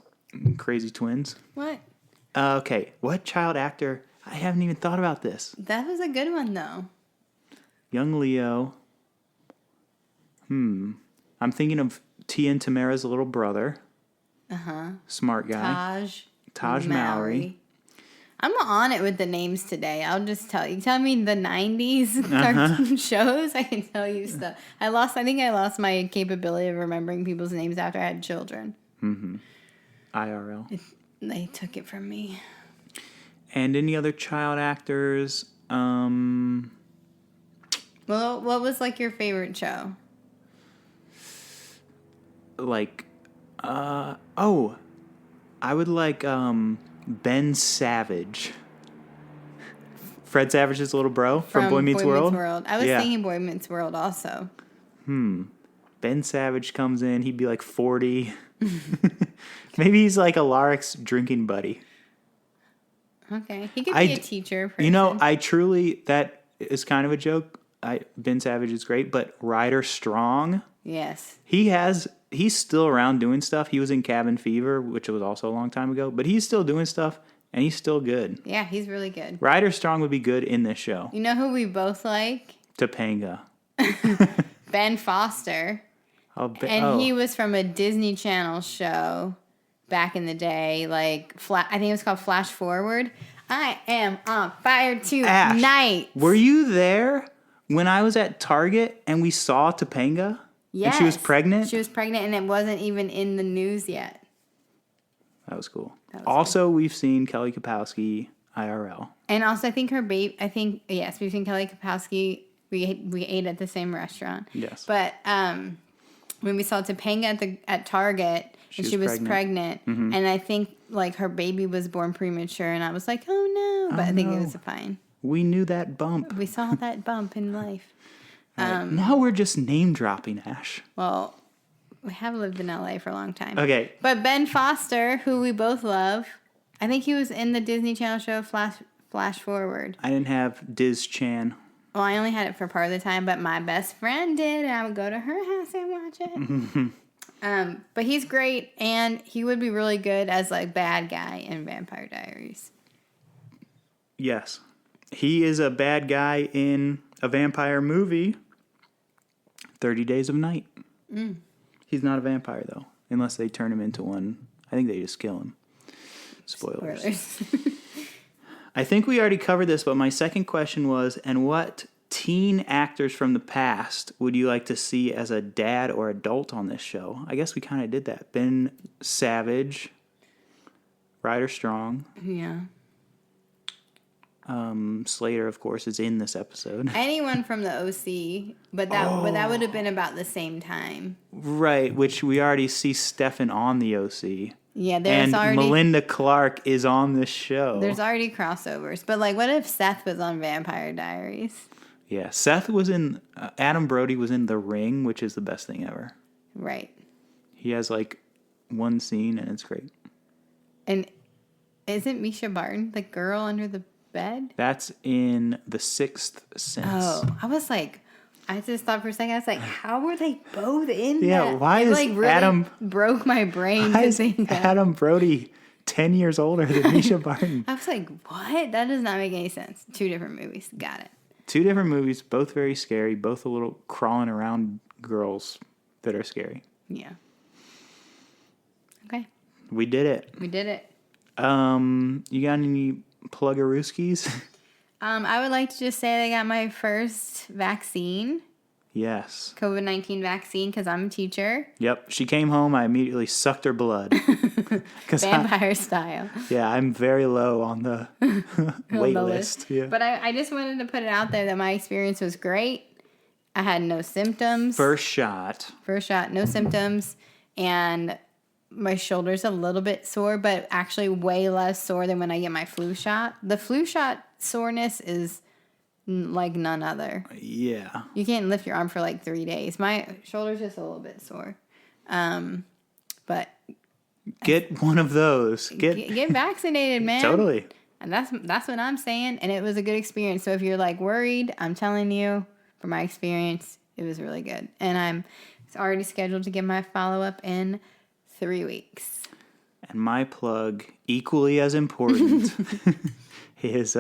Speaker 1: crazy twins.
Speaker 2: What?
Speaker 1: Okay. What child actor? I haven't even thought about this.
Speaker 2: That was a good one, though.
Speaker 1: Young Leo. I'm thinking of Tia and Tamara's little brother. Smart guy. Taj Mowry.
Speaker 2: I'm on it with the names today. I'll just tell you. Tell me the 90s cartoon shows. I can tell you stuff. I think I lost my capability of remembering people's names after I had children.
Speaker 1: IRL.
Speaker 2: They took it from me.
Speaker 1: And any other child actors?
Speaker 2: Well, what was like your favorite show?
Speaker 1: Like, I would like Ben Savage. Fred Savage's little bro from Boy Meets World.
Speaker 2: I was thinking Boy Meets World also.
Speaker 1: Ben Savage comes in, he'd be like 40. Maybe he's like Alaric's drinking buddy.
Speaker 2: Okay. He could be a teacher person.
Speaker 1: You know, that is kind of a joke. Ben Savage is great, but Ryder Strong,
Speaker 2: Yes.
Speaker 1: he's still around doing stuff. He was in Cabin Fever, which was also a long time ago, but he's still doing stuff and he's still good.
Speaker 2: Yeah, he's really good.
Speaker 1: Ryder Strong would be good in this show.
Speaker 2: You know who we both like?
Speaker 1: Topanga.
Speaker 2: Ben Foster. He was from a Disney Channel show back in the day, like I think it was called Flash Forward. I am on fire tonight.
Speaker 1: Were you there when I was at Target and we saw Topanga?
Speaker 2: Yes.
Speaker 1: And she was pregnant?
Speaker 2: She was pregnant and it wasn't even in the news yet.
Speaker 1: That was cool. Also, we've seen Kelly Kapowski IRL.
Speaker 2: And also, I think yes, we've seen Kelly Kapowski. We ate at the same restaurant.
Speaker 1: Yes.
Speaker 2: But when we saw Topanga at Target, she was pregnant.
Speaker 1: Mm-hmm.
Speaker 2: And I think like her baby was born premature, and I was like, oh no! But I think it was fine.
Speaker 1: We knew that bump.
Speaker 2: We saw that bump in life.
Speaker 1: Now we're just name dropping, Ash.
Speaker 2: Well, we have lived in LA for a long time.
Speaker 1: Okay.
Speaker 2: But Ben Foster, who we both love, I think he was in the Disney Channel show Flash Forward.
Speaker 1: I didn't have Diz Chan.
Speaker 2: Well, I only had it for part of the time, but my best friend did, and I would go to her house and watch it. But he's great, and he would be really good as like bad guy in Vampire Diaries.
Speaker 1: Yes. He is a bad guy in a vampire movie, 30 Days of Night. He's not a vampire, though, unless they turn him into one. I think they just kill him. Spoilers. I think we already covered this, but my second question was, and what teen actors from the past would you like to see as a dad or adult on this show? I guess we kind of did that. Ben Savage, Ryder Strong.
Speaker 2: Yeah.
Speaker 1: Slater, of course, is in this episode.
Speaker 2: Anyone from the OC, but that would have been about the same time.
Speaker 1: Right, which we already see Stefan on the OC.
Speaker 2: Yeah, there's already...
Speaker 1: Melinda Clarke is on this show.
Speaker 2: There's already crossovers. But, like, what if Seth was on Vampire Diaries?
Speaker 1: Yeah, Seth was in... Adam Brody was in The Ring, which is the best thing ever.
Speaker 2: Right.
Speaker 1: He has, like, one scene, and it's great.
Speaker 2: And isn't Misha Barton the girl under the bed?
Speaker 1: That's in The Sixth Sense.
Speaker 2: Oh, I was like... I just thought for a second, I was like, how were they both in that?
Speaker 1: Yeah, why is
Speaker 2: like, really
Speaker 1: Adam...
Speaker 2: broke my brain
Speaker 1: Why
Speaker 2: to
Speaker 1: is
Speaker 2: think that.
Speaker 1: Adam Brody 10 years older than Misha Barton?
Speaker 2: I was like, what? That does not make any sense. 2 different movies. Got it.
Speaker 1: 2 different movies, both very scary, both a little crawling around girls that are scary.
Speaker 2: Yeah. Okay.
Speaker 1: We did it.
Speaker 2: We did it.
Speaker 1: You got any pluggarooskies?
Speaker 2: I would like to just say I got my first vaccine.
Speaker 1: Yes.
Speaker 2: COVID-19 vaccine because I'm a teacher.
Speaker 1: Yep. She came home. I immediately sucked her blood.
Speaker 2: Vampire style.
Speaker 1: Yeah, I'm very low on the wait
Speaker 2: the
Speaker 1: list. Yeah.
Speaker 2: But I just wanted to put it out there that my experience was great. I had no symptoms.
Speaker 1: First shot.
Speaker 2: First shot, no symptoms. And my shoulder's a little bit sore, but actually way less sore than when I get my flu shot. The flu shot soreness is like none other.
Speaker 1: Yeah.
Speaker 2: You can't lift your arm for like 3 days. My shoulder's just a little bit sore. But
Speaker 1: Get one of those.
Speaker 2: get vaccinated, man.
Speaker 1: Totally.
Speaker 2: And that's what I'm saying. And it was a good experience. So if you're like worried, I'm telling you, from my experience, it was really good. And I'm already scheduled to get my follow-up in 3 weeks.
Speaker 1: And my plug, equally as important, is